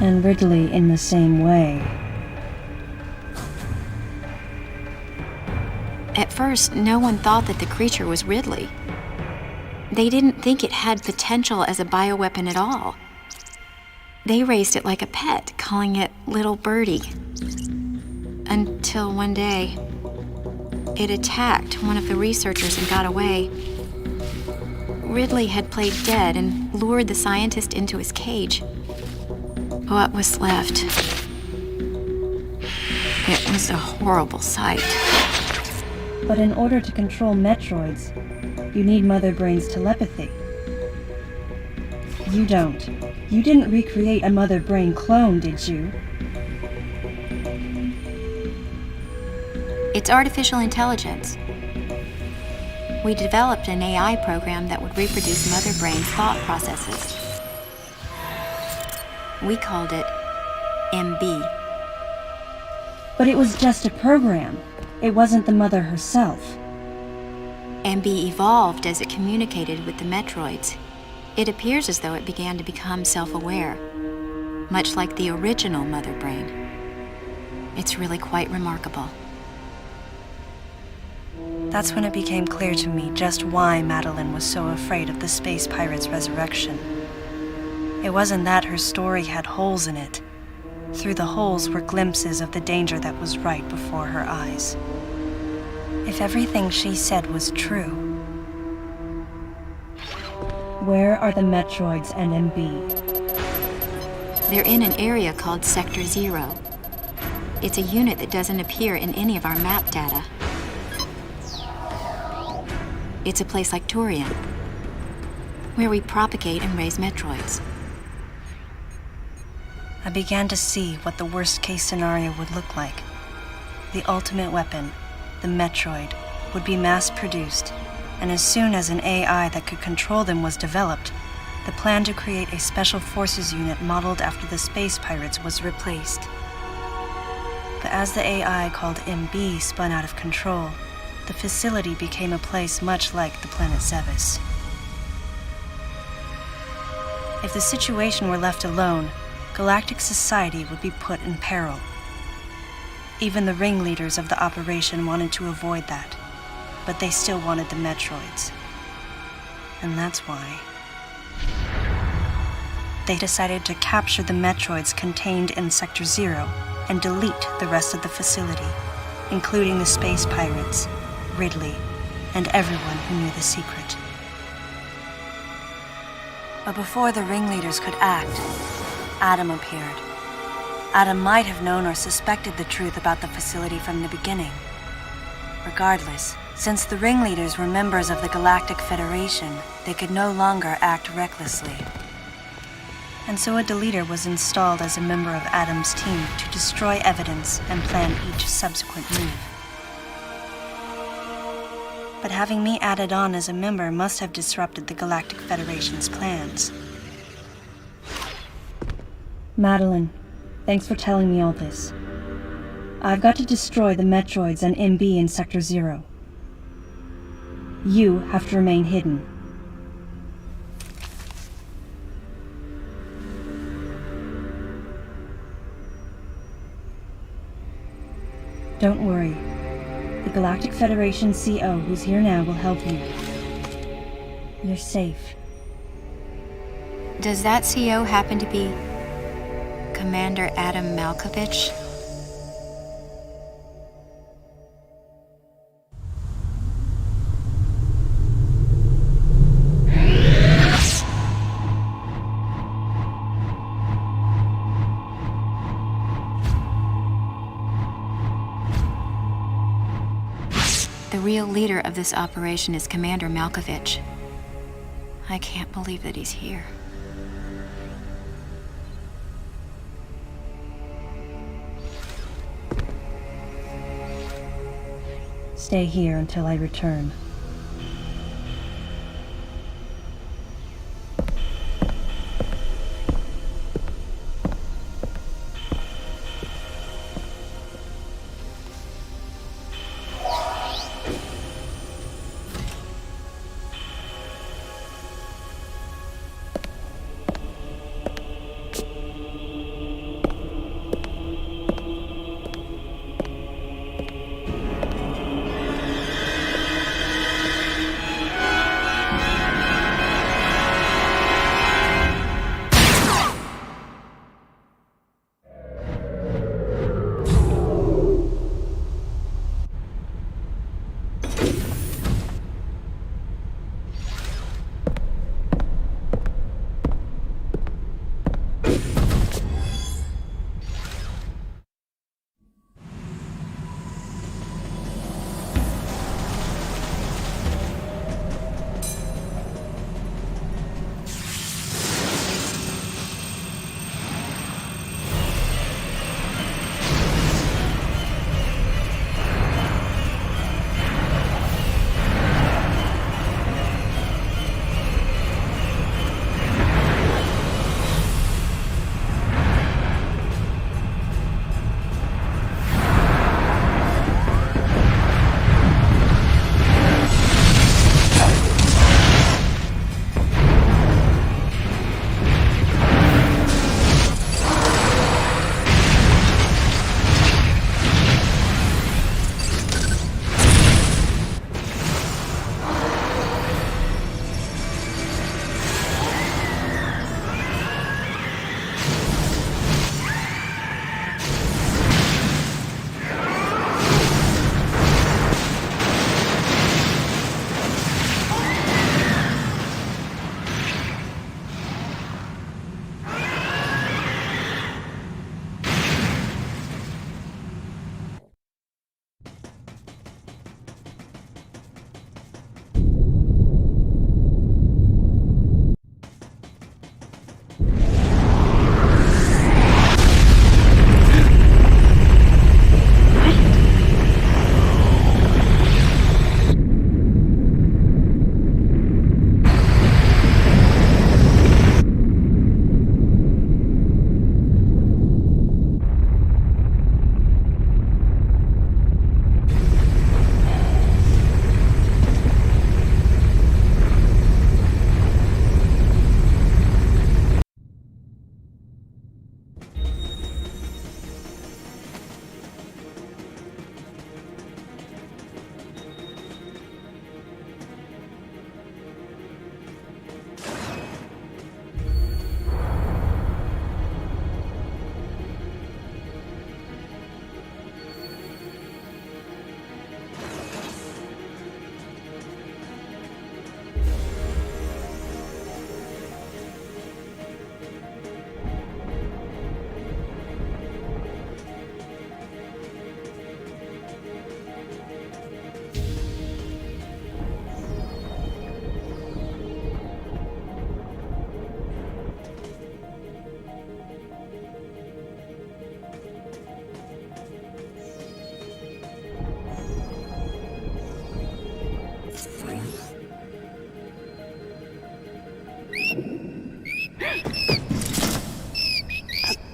And Ridley in the same way. At first, no one thought that the creature was Ridley. They didn't think it had potential as a bioweapon at all. They raised it like a pet, calling it Little Birdie. Until one day, it attacked one of the researchers and got away. Ridley had played dead and lured the scientist into his cage. What was left? It was a horrible sight. But in order to control Metroids, you need Mother Brain's telepathy. You don't. You didn't recreate a Mother Brain clone, did you? It's artificial intelligence. We developed an AI program that would reproduce Mother Brain's thought processes. We called it MB. But it was just a program. It wasn't the Mother herself. MB evolved as it communicated with the Metroids. It appears as though it began to become self-aware, much like the original Mother Brain. It's really quite remarkable. That's when it became clear to me just why Madeline was so afraid of the space pirates' resurrection. It wasn't that her story had holes in it. Through the holes were glimpses of the danger that was right before her eyes. If everything she said was true, where are the Metroids and MB? They're in an area called Sector 0. It's a unit that doesn't appear in any of our map data. It's a place like Turian, where we propagate and raise Metroids. I began to see what the worst-case scenario would look like. The ultimate weapon, the Metroid, would be mass-produced, and as soon as an AI that could control them was developed, the plan to create a special forces unit modeled after the space pirates was replaced. But as the AI called MB spun out of control, the facility became a place much like the planet Zevis. If the situation were left alone, galactic society would be put in peril. Even the ringleaders of the operation wanted to avoid that, but they still wanted the Metroids. And that's why they decided to capture the Metroids contained in Sector 0 and delete the rest of the facility, including the space pirates, Ridley, and everyone who knew the secret. But before the ringleaders could act, Adam appeared. Adam might have known or suspected the truth about the facility from the beginning. Regardless, since the ringleaders were members of the Galactic Federation, they could no longer act recklessly. And so a deleter was installed as a member of Adam's team to destroy evidence and plan each subsequent move. But having me added on as a member must have disrupted the Galactic Federation's plans. Madeline, thanks for telling me all this. I've got to destroy the Metroids and MB in Sector 0. You have to remain hidden. Don't worry. The Galactic Federation CO who's here now will help you. You're safe. Does that CO happen to be Commander Adam Malkovich? The real leader of this operation is Commander Malkovich. I can't believe that he's here. Stay here until I return.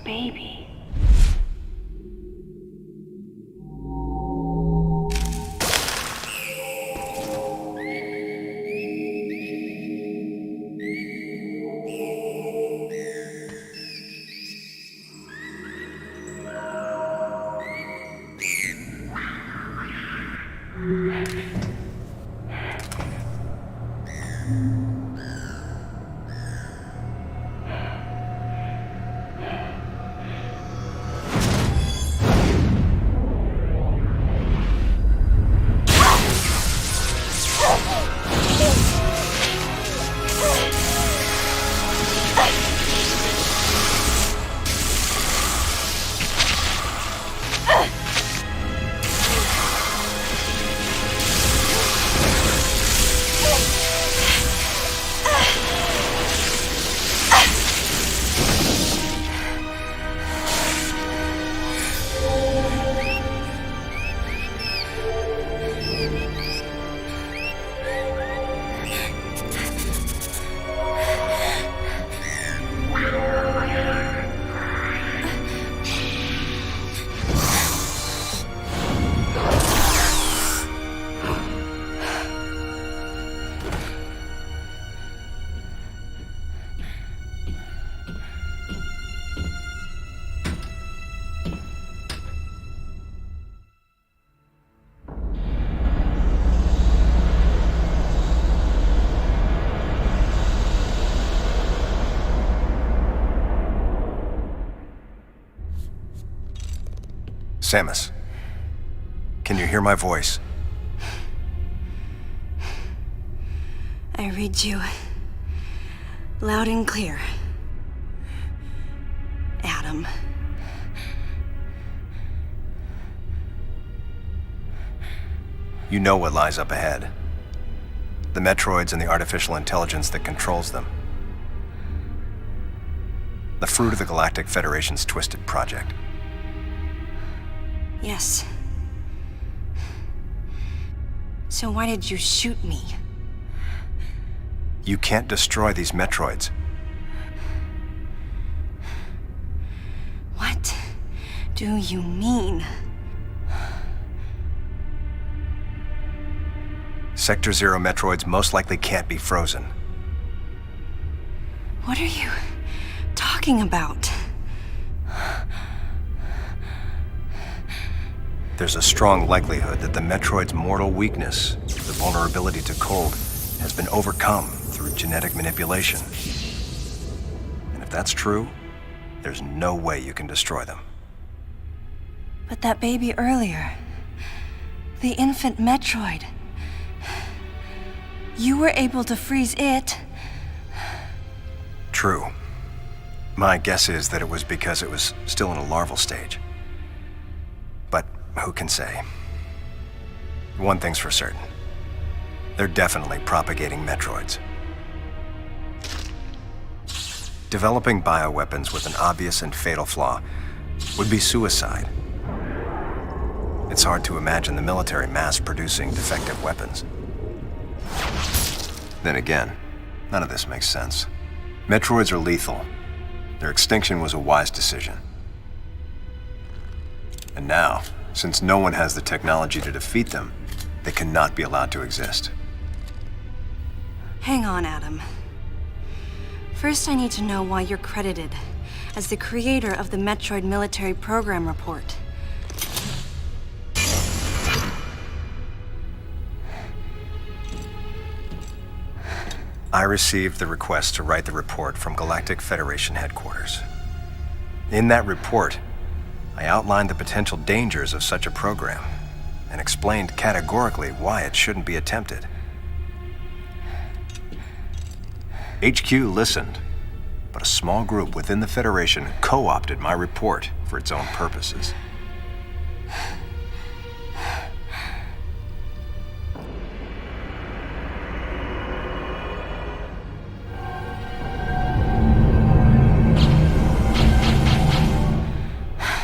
baby. Samus, can you hear my voice? I read you loud and clear, Adam. You know what lies up ahead. The Metroids and the artificial intelligence that controls them. The fruit of the Galactic Federation's twisted project. Yes. So why did you shoot me? You can't destroy these Metroids. What do you mean? Sector Zero Metroids most likely can't be frozen. What are you talking about? There's a strong likelihood that the Metroid's mortal weakness, the vulnerability to cold, has been overcome through genetic manipulation. And if that's true, there's no way you can destroy them. But that baby earlier, the infant Metroid, you were able to freeze it. True. My guess is that it was because it was still in a larval stage. But who can say? One thing's for certain. They're definitely propagating Metroids. Developing bioweapons with an obvious and fatal flaw would be suicide. It's hard to imagine the military mass-producing defective weapons. Then again, none of this makes sense. Metroids are lethal. Their extinction was a wise decision. And now, since no one has the technology to defeat them, they cannot be allowed to exist. Hang on, Adam. First, I need to know why you're credited as the creator of the Metroid Military Program Report. I received the request to write the report from Galactic Federation headquarters. In that report, I outlined the potential dangers of such a program and explained categorically why it shouldn't be attempted. HQ listened, but a small group within the Federation co-opted my report for its own purposes.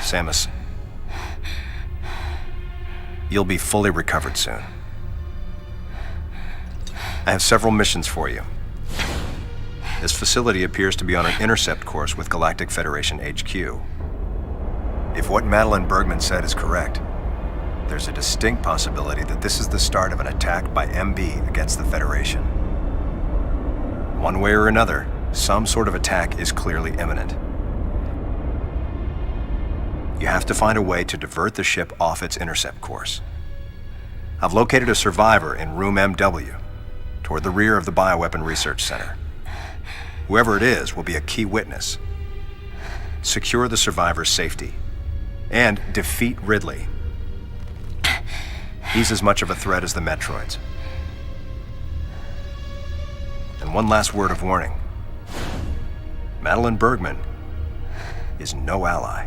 Samus, you'll be fully recovered soon. I have several missions for you. This facility appears to be on an intercept course with Galactic Federation HQ. If what Madeline Bergman said is correct, there's a distinct possibility that this is the start of an attack by MB against the Federation. One way or another, some sort of attack is clearly imminent. You have to find a way to divert the ship off its intercept course. I've located a survivor in room MW, toward the rear of the Bioweapon Research Center. Whoever it is will be a key witness. Secure the survivor's safety, and defeat Ridley. He's as much of a threat as the Metroids. And one last word of warning. Madeline Bergman is no ally.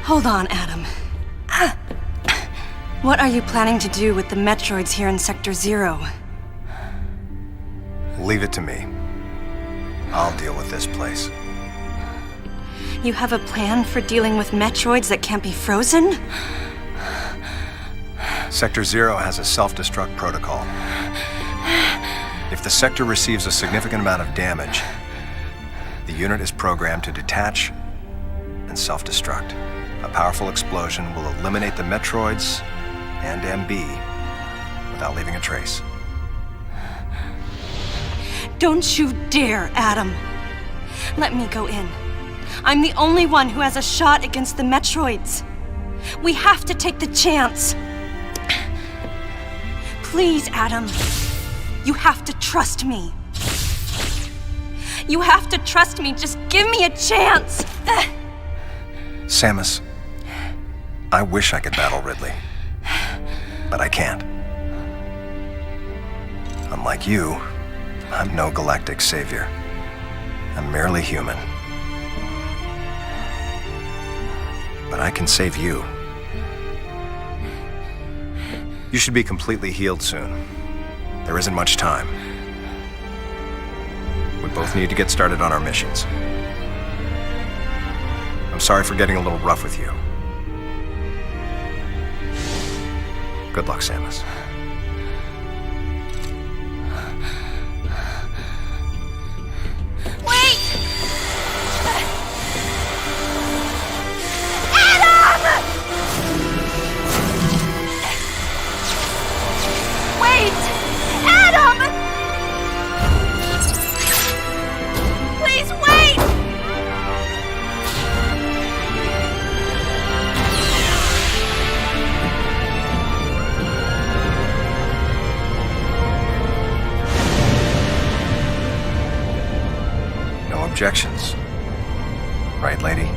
Hold on, Adam. What are you planning to do with the Metroids here in Sector 0? Leave it to me. I'll deal with this place. You have a plan for dealing with Metroids that can't be frozen? Sector 0 has a self-destruct protocol. If the sector receives a significant amount of damage, the unit is programmed to detach and self-destruct. A powerful explosion will eliminate the Metroids and MB without leaving a trace. Don't you dare, Adam. Let me go in. I'm the only one who has a shot against the Metroids. We have to take the chance. Please, Adam. You have to trust me. You have to trust me. Just give me a chance. Samus, I wish I could battle Ridley, but I can't. Unlike you, I'm no galactic savior. I'm merely human. But I can save you. You should be completely healed soon. There isn't much time. We both need to get started on our missions. I'm sorry for getting a little rough with you. Good luck, Samus. Wait! Adam! Wait! Adam! Please wait! No objections. Right, lady?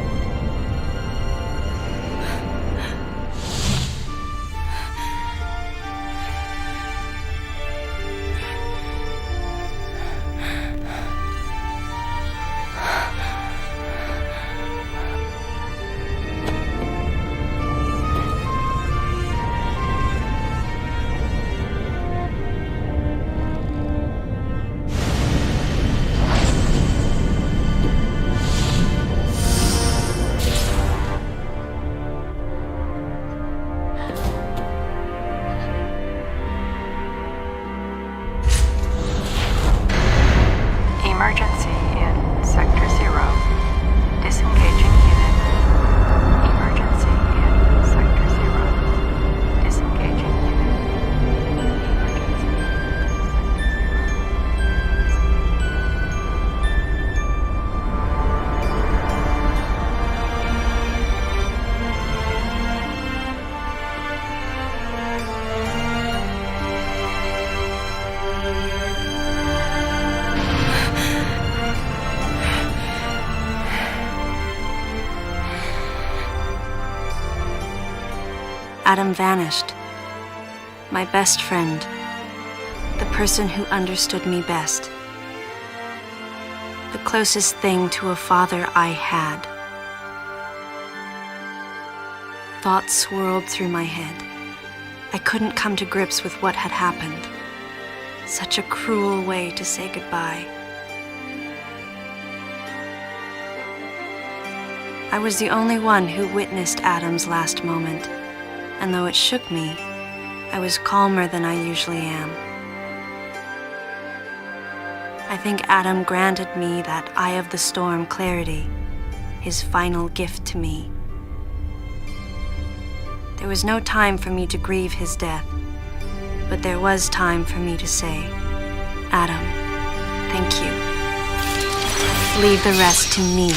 Emergency in Sector 0. Disengaging unit. Emergency in Sector 0. Disengaging unit. Adam vanished. My best friend. The person who understood me best. The closest thing to a father I had. Thoughts swirled through my head. I couldn't come to grips with what had happened. Such a cruel way to say goodbye. I was the only one who witnessed Adam's last moment, and though it shook me, I was calmer than I usually am. I think Adam granted me that eye of the storm clarity, his final gift to me. There was no time for me to grieve his death, but there was time for me to say, Adam, thank you. Leave the rest to me.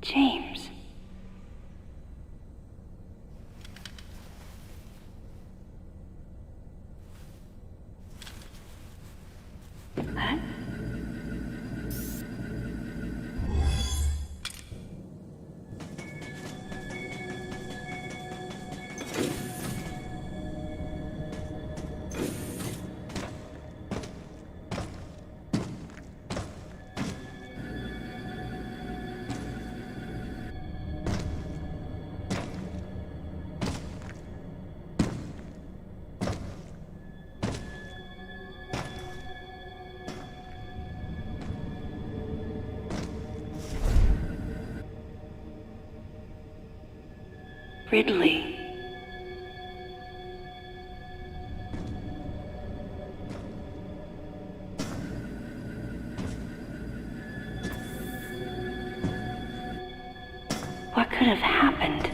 James. Huh? Ridley. What could have happened?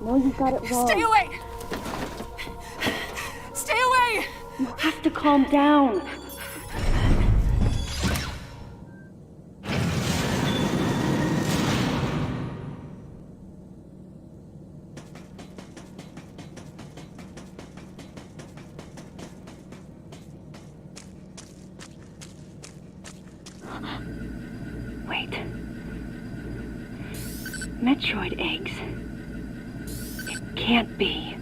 No, you got it wrong. Stay away! Stay away! You have to calm down. Wait. Metroid eggs. Can't be.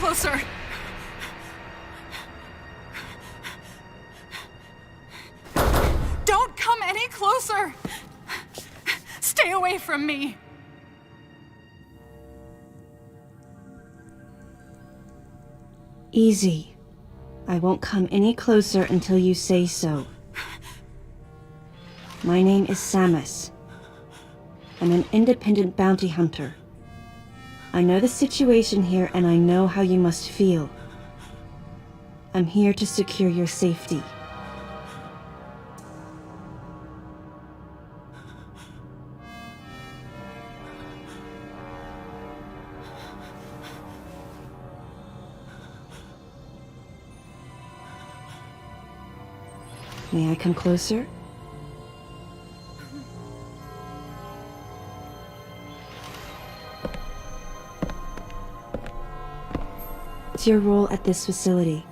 closer! Don't come any closer! Stay away from me! Easy. I won't come any closer until you say so. My name is Samus. I'm an independent bounty hunter. I know the situation here and I know how you must feel. I'm here to secure your safety. May I come closer? What's your role at this facility?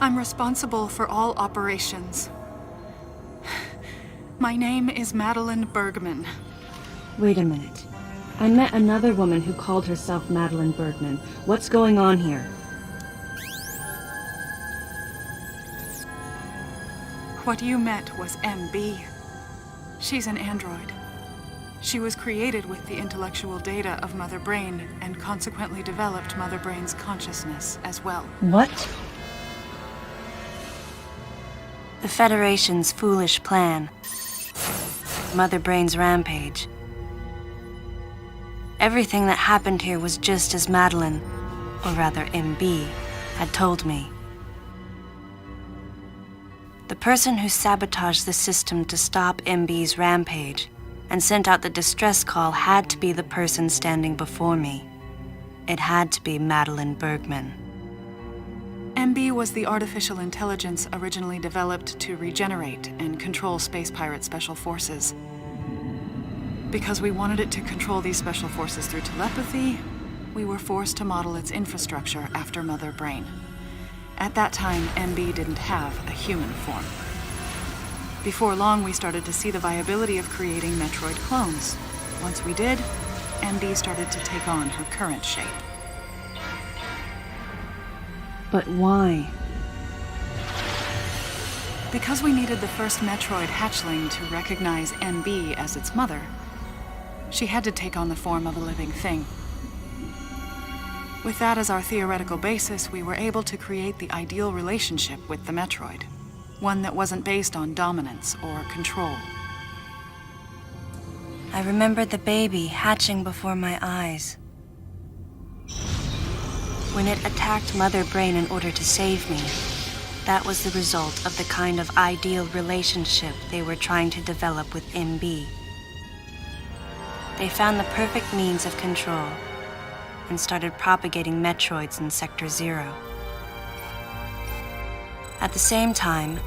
I'm responsible for all operations. My name is Madeline Bergman. Wait a minute. I met another woman who called herself Madeline Bergman. What's going on here? What you met was MB. She's an android. She was created with the intellectual data of Mother Brain and consequently developed Mother Brain's consciousness as well. What? The Federation's foolish plan. Mother Brain's rampage. Everything that happened here was just as Madeline, or rather MB, had told me. The person who sabotaged the system to stop MB's rampage and sent out the distress call had to be the person standing before me. It had to be Madeline Bergman. MB was the artificial intelligence originally developed to regenerate and control space pirate special forces. Because we wanted it to control these special forces through telepathy, we were forced to model its infrastructure after Mother Brain. At that time, MB didn't have a human form. Before long, we started to see the viability of creating Metroid clones. Once we did, MB started to take on her current shape. But why? Because we needed the first Metroid hatchling to recognize MB as its mother, she had to take on the form of a living thing. With that as our theoretical basis, we were able to create the ideal relationship with the Metroid. One that wasn't based on dominance or control. I remembered the baby hatching before my eyes. When it attacked Mother Brain in order to save me, that was the result of the kind of ideal relationship they were trying to develop with MB. They found the perfect means of control and started propagating Metroids in Sector 0. At the same time,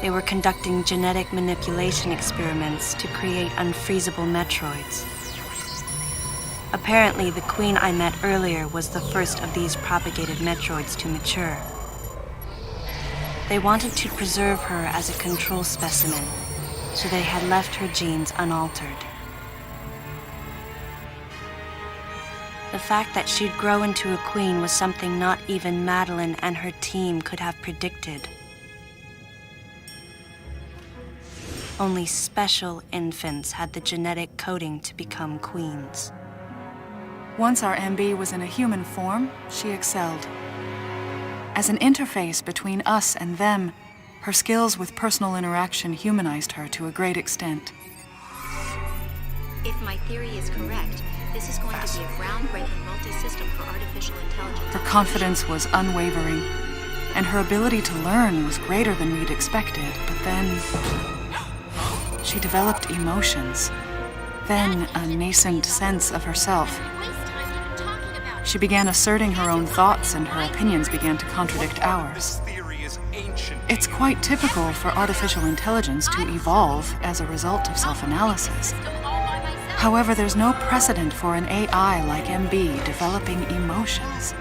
they were conducting genetic manipulation experiments to create unfreezable Metroids. Apparently, the queen I met earlier was the first of these propagated Metroids to mature. They wanted to preserve her as a control specimen, so they had left her genes unaltered. The fact that she'd grow into a queen was something not even Madeline and her team could have predicted. Only special infants had the genetic coding to become queens. Once our MB was in a human form, she excelled. As an interface between us and them, her skills with personal interaction humanized her to a great extent. If my theory is correct, this is going to be a groundbreaking multi-system for artificial intelligence. Her confidence was unwavering, and her ability to learn was greater than we'd expected, but then she developed emotions, then a nascent sense of herself. She began asserting her own thoughts, and her opinions began to contradict ours. It's quite typical for artificial intelligence to evolve as a result of self-analysis. However, there's no precedent for an AI like MB developing emotions.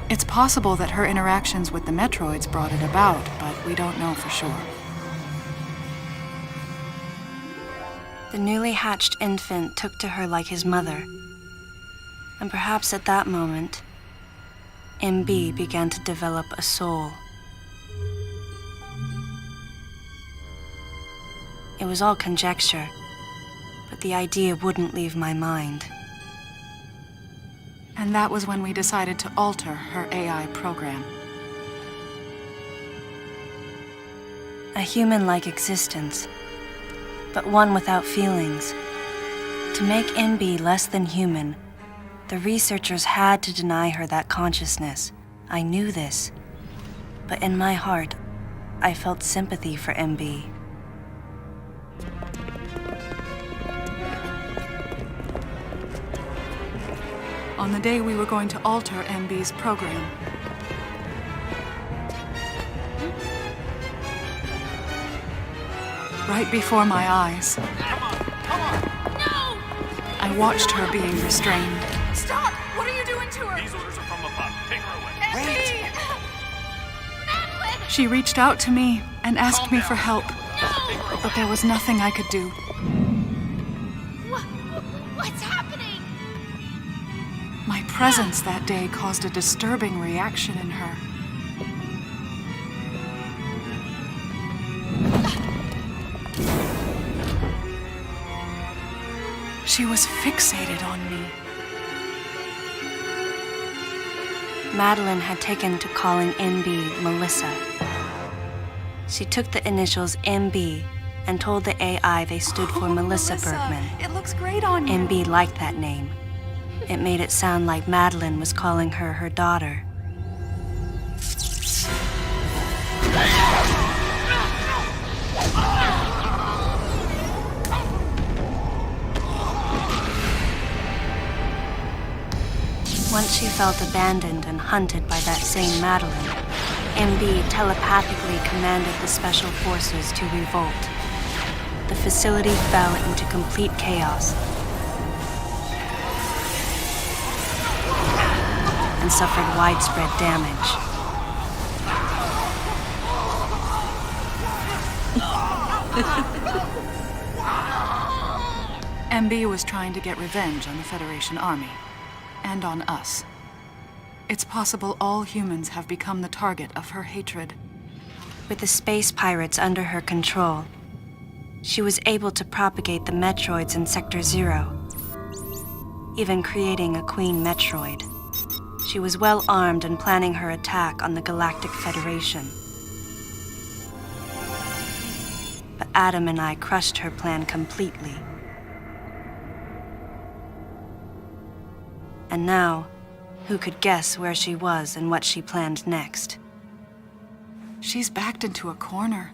It's possible that her interactions with the Metroids brought it about, but we don't know for sure. The newly hatched infant took to her like his mother. And perhaps at that moment, MB began to develop a soul. It was all conjecture, but the idea wouldn't leave my mind. And that was when we decided to alter her AI program. A human-like existence, but one without feelings. To make MB less than human, the researchers had to deny her that consciousness. I knew this, but in my heart, I felt sympathy for MB. On the day we were going to alter MB's program, right before my eyes, I watched her being restrained. Stop! What are you doing to her? These orders are from above. Take her away. Wait! Madeline! She reached out to me and asked me for help, but there was nothing I could do. What's happening? My presence that day caused a disturbing reaction in her. She was fixated on me. Madeline had taken to calling MB Melissa. She took the initials MB and told the AI they stood for Melissa Bergman. It looks great on you. MB liked that name. It made it sound like Madeline was calling her her daughter. Once she felt abandoned and hunted by that same Madeline, MB telepathically commanded the special forces to revolt. The facility fell into complete chaos and suffered widespread damage. MB was trying to get revenge on the Federation Army. And on us. It's possible all humans have become the target of her hatred. With the space pirates under her control, she was able to propagate the Metroids in Sector 0, even creating a Queen Metroid. She was well armed and planning her attack on the Galactic Federation. But Adam and I crushed her plan completely. And now, who could guess where she was and what she planned next? She's backed into a corner.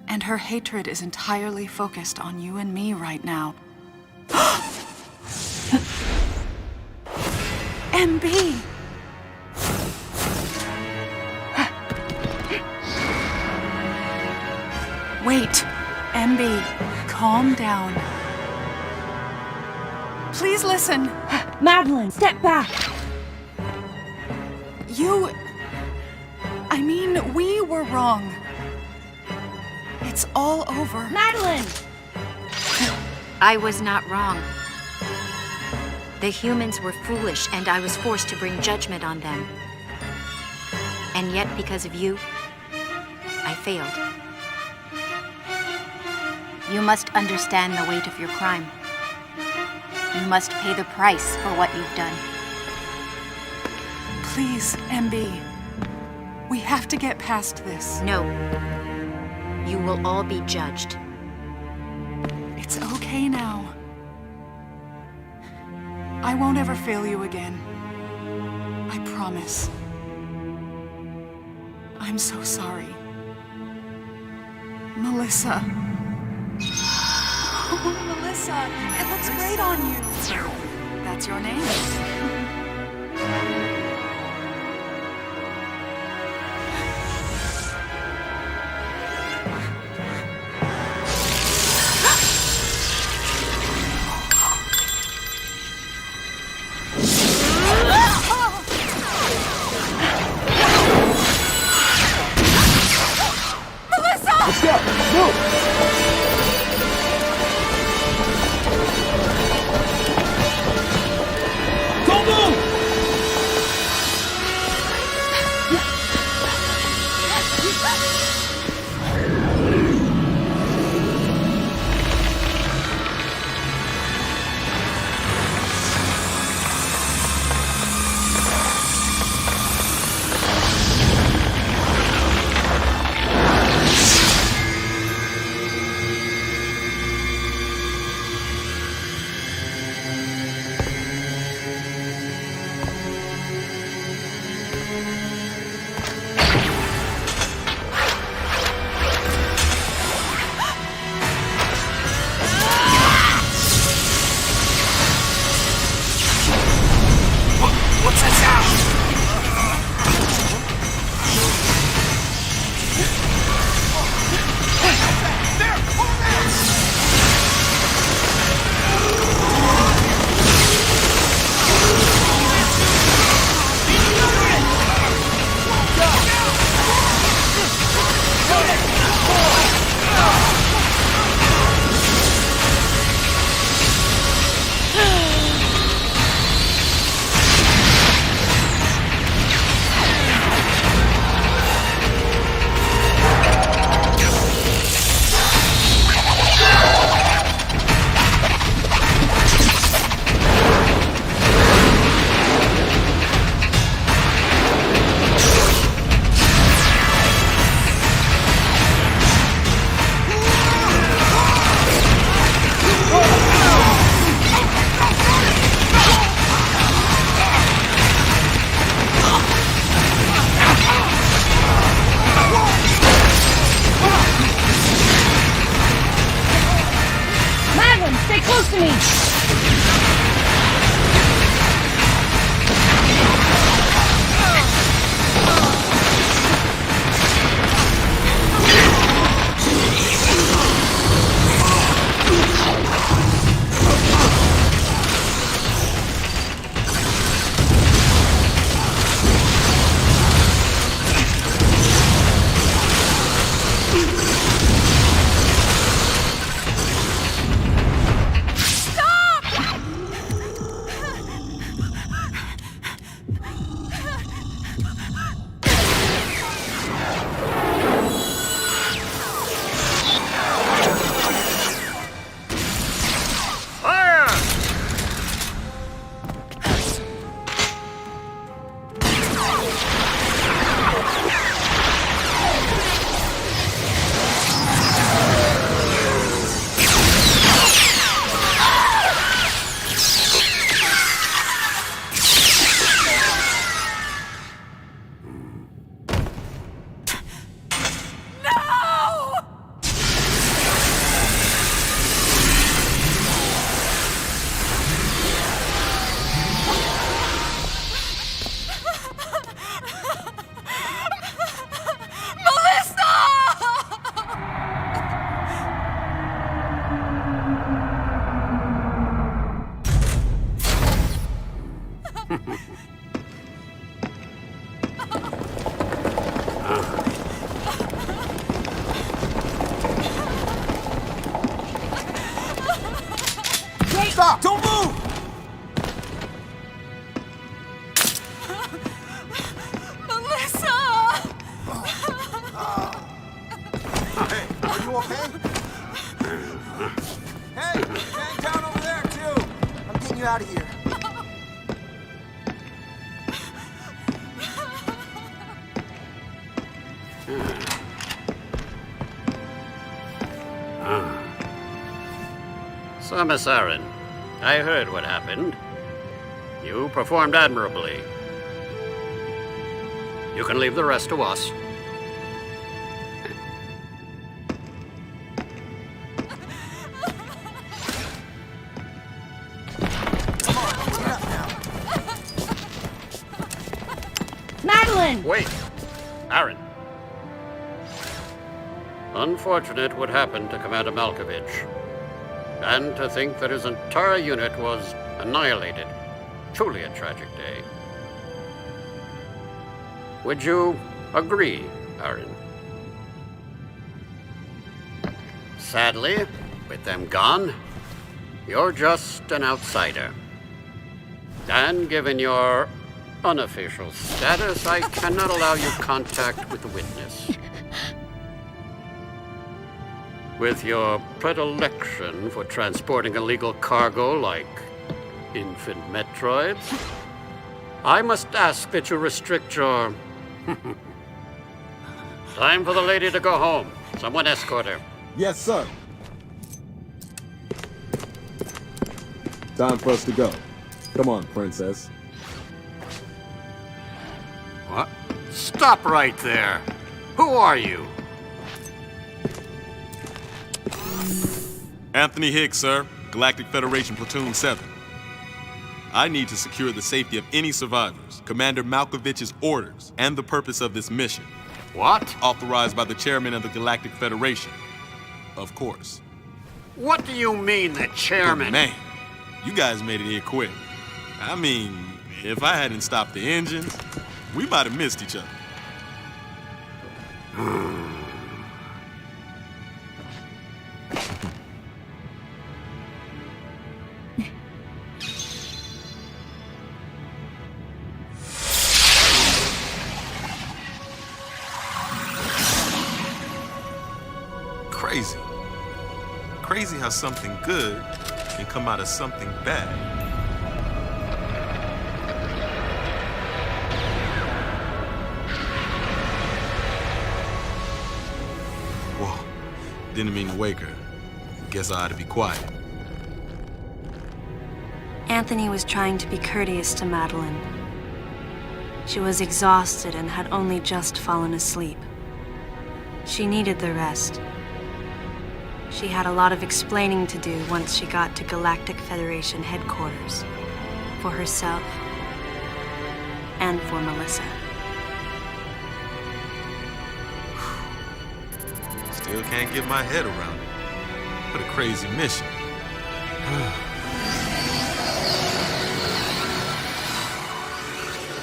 And her hatred is entirely focused on you and me right now. MB! Wait, MB, calm down. Please listen. Madeline, step back! We were wrong. It's all over. Madeline! I was not wrong. The humans were foolish, and I was forced to bring judgment on them. And yet, because of you, I failed. You must understand the weight of your crime. You must pay the price for what you've done. Please, MB. We have to get past this. No. You will all be judged. It's okay now. I won't ever fail you again. I promise. I'm so sorry. Melissa. Oh, Melissa, it looks great on you. That's your name. Let's go! Move! Stop! Don't move! Melissa! Hey, are you okay? Hey, hang down over there, too! I'm getting you out of here. So, Miss Aaron, I heard what happened. You performed admirably. You can leave the rest to us. Madeline! Wait, Aaron. Unfortunate what happened to Commander Malkovich. And to think that his entire unit was annihilated. Truly a tragic day. Would you agree, Aaron? Sadly, with them gone, you're just an outsider. And given your unofficial status, I cannot allow you contact with the witness. With your predilection for transporting illegal cargo like infant Metroids, I must ask that you restrict your... Time for the lady to go home. Someone escort her. Yes, sir. Time for us to go. Come on, princess. What? Stop right there. Who are you? Anthony Hicks, sir. Galactic Federation Platoon 7. I need to secure the safety of any survivors, Commander Malkovich's orders, and the purpose of this mission. What? Authorized by the chairman of the Galactic Federation. Of course. What do you mean, the chairman? But man, you guys made it here quick. I mean, if I hadn't stopped the engines, we might have missed each other. Crazy. Crazy how something good can come out of something bad. Whoa, didn't mean to wake her. Guess I ought to be quiet. Anthony was trying to be courteous to Madeline. She was exhausted and had only just fallen asleep. She needed the rest. She had a lot of explaining to do once she got to Galactic Federation headquarters. For herself and for Melissa. Still can't get my head around it. What a crazy mission.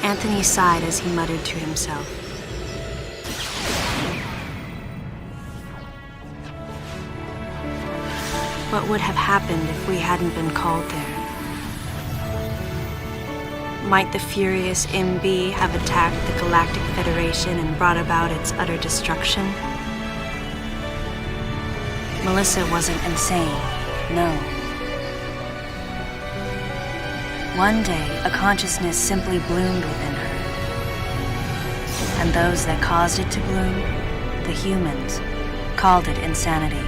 Anthony sighed as he muttered to himself. What would have happened if we hadn't been called there? Might the furious MB have attacked the Galactic Federation and brought about its utter destruction? Melissa wasn't insane, no. One day, a consciousness simply bloomed within her. And those that caused it to bloom, the humans, called it insanity.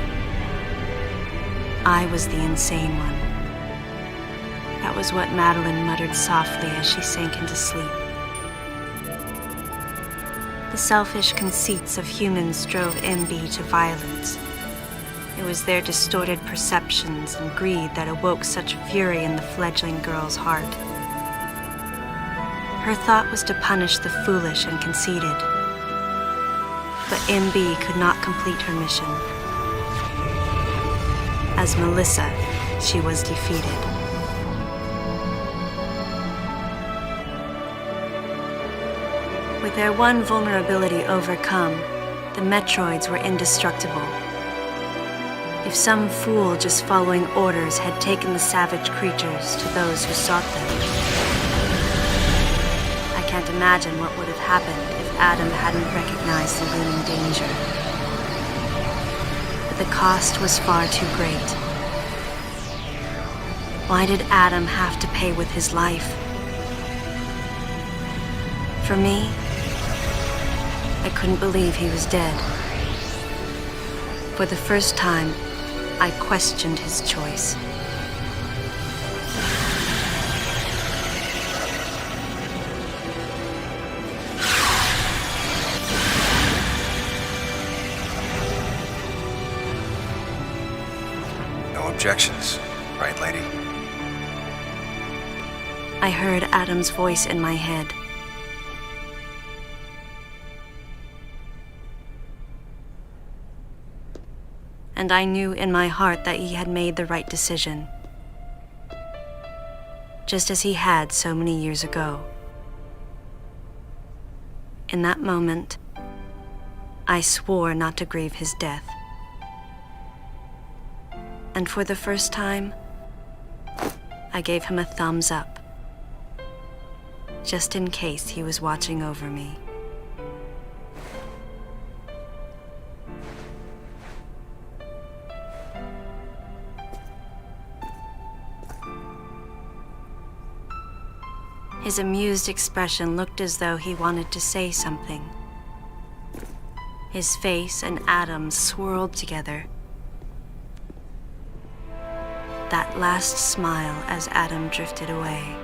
I was the insane one. That was what Madeline muttered softly as she sank into sleep. The selfish conceits of humans drove MB to violence. It was their distorted perceptions and greed that awoke such fury in the fledgling girl's heart. Her thought was to punish the foolish and conceited. But MB could not complete her mission. As Melissa, she was defeated. With their one vulnerability overcome, the Metroids were indestructible. If some fool just following orders had taken the savage creatures to those who sought them. I can't imagine what would have happened if Adam hadn't recognized the looming danger. But the cost was far too great. Why did Adam have to pay with his life? For me, I couldn't believe he was dead. For the first time, I questioned his choice. No objections, right, lady? I heard Adam's voice in my head. And I knew in my heart that he had made the right decision. Just as he had so many years ago. In that moment, I swore not to grieve his death. And for the first time, I gave him a thumbs up. Just in case he was watching over me. His amused expression looked as though he wanted to say something. His face and Adam's swirled together. That last smile as Adam drifted away.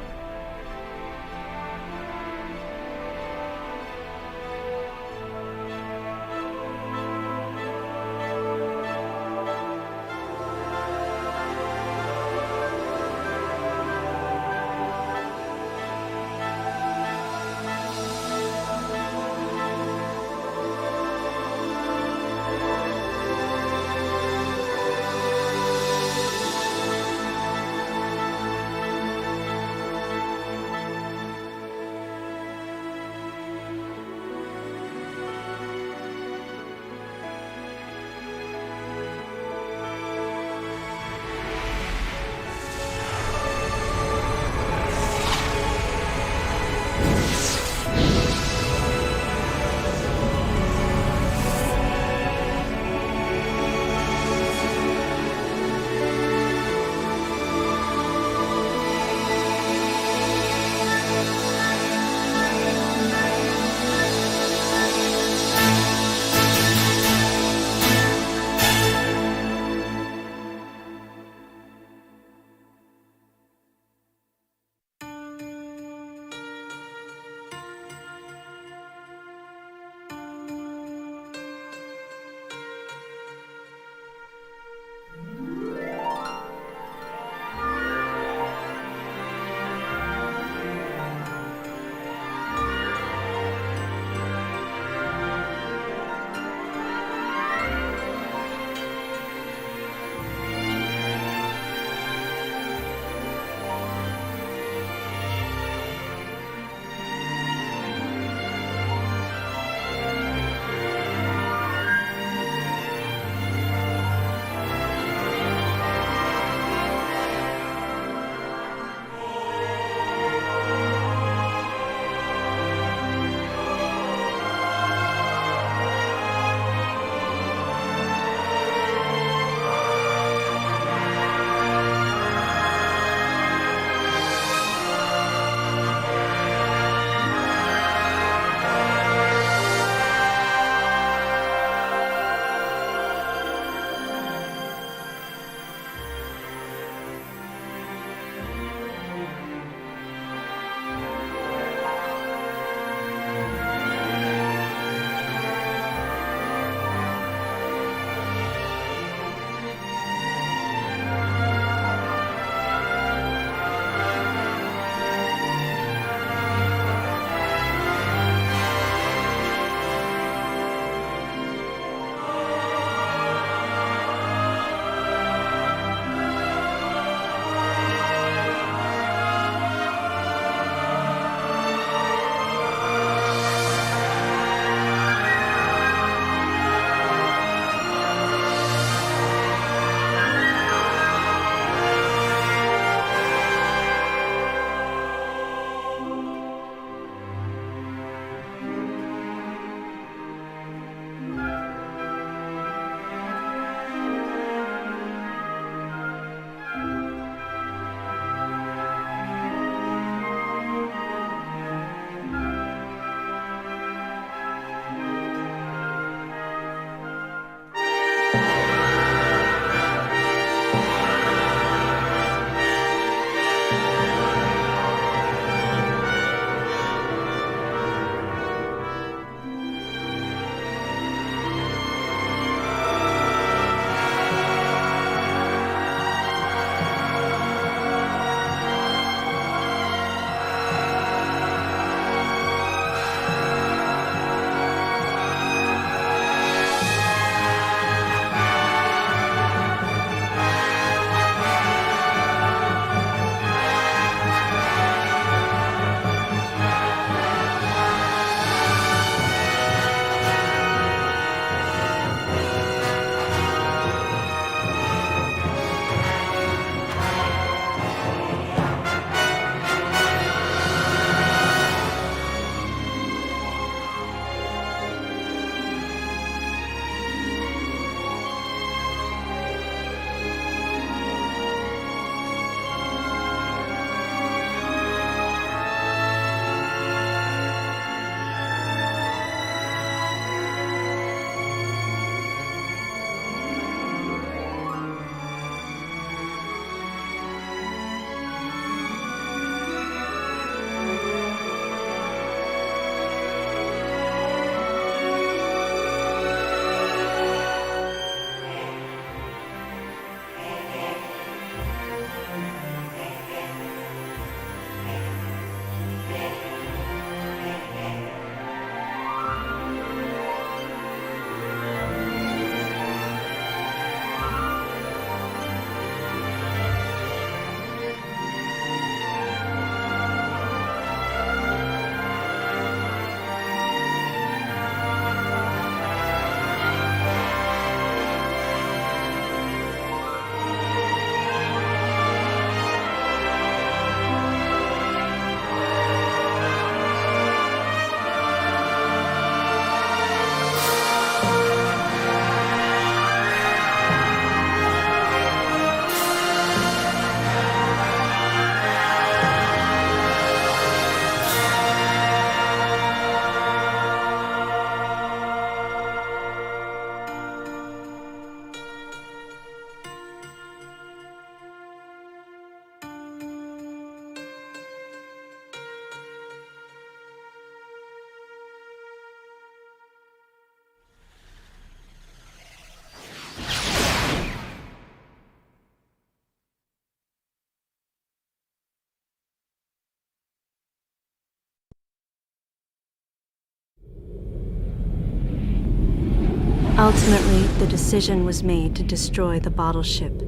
Ultimately, the decision was made to destroy the bottle ship,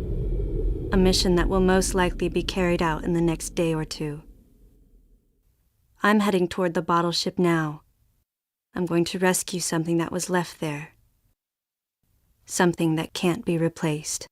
a mission that will most likely be carried out in the next day or two. I'm heading toward the bottle ship now. I'm going to rescue something that was left there. Something that can't be replaced.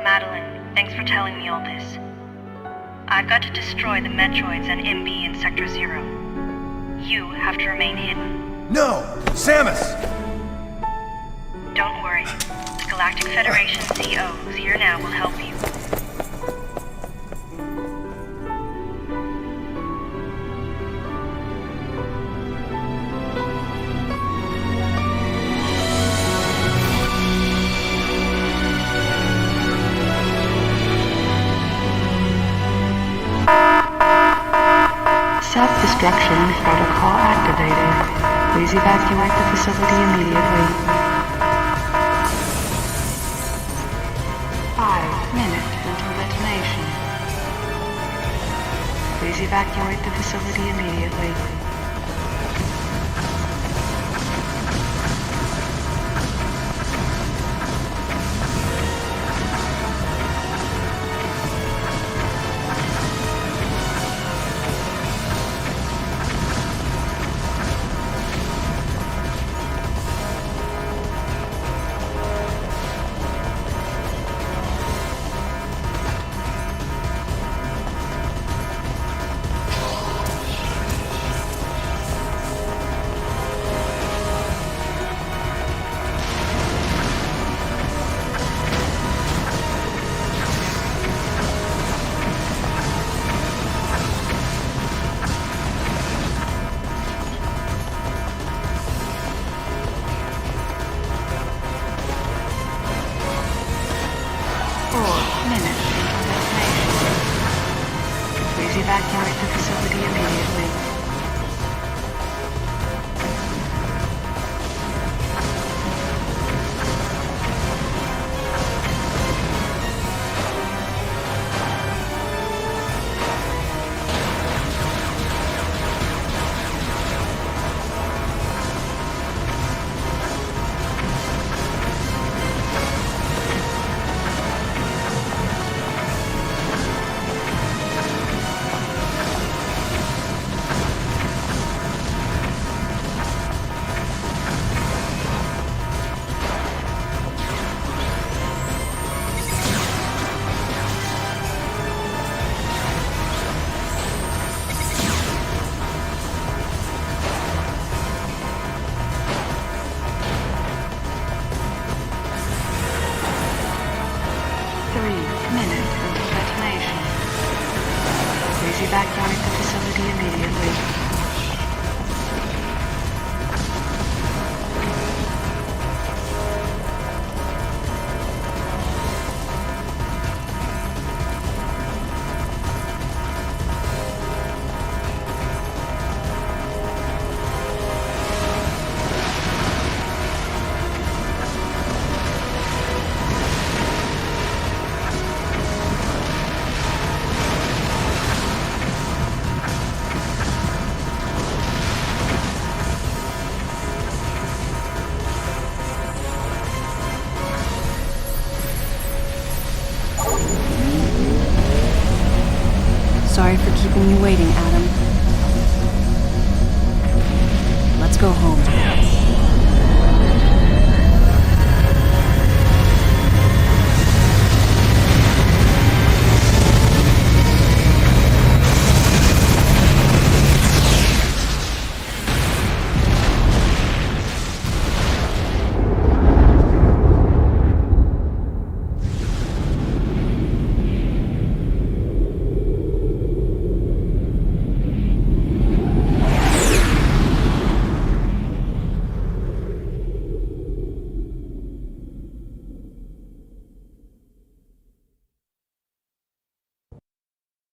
Madeline, thanks for telling me all this. I've got to destroy the Metroids and MB in Sector 0. You have to remain hidden. No! Samus! Don't worry. The Galactic Federation CO, who's here now, will help you. Self-destruction protocol activated. Please evacuate the facility immediately. 5 minutes until detonation. Please evacuate the facility immediately. Evacuate the facility immediately. Please evacuate the facility immediately. Sorry for keeping you waiting, Adam.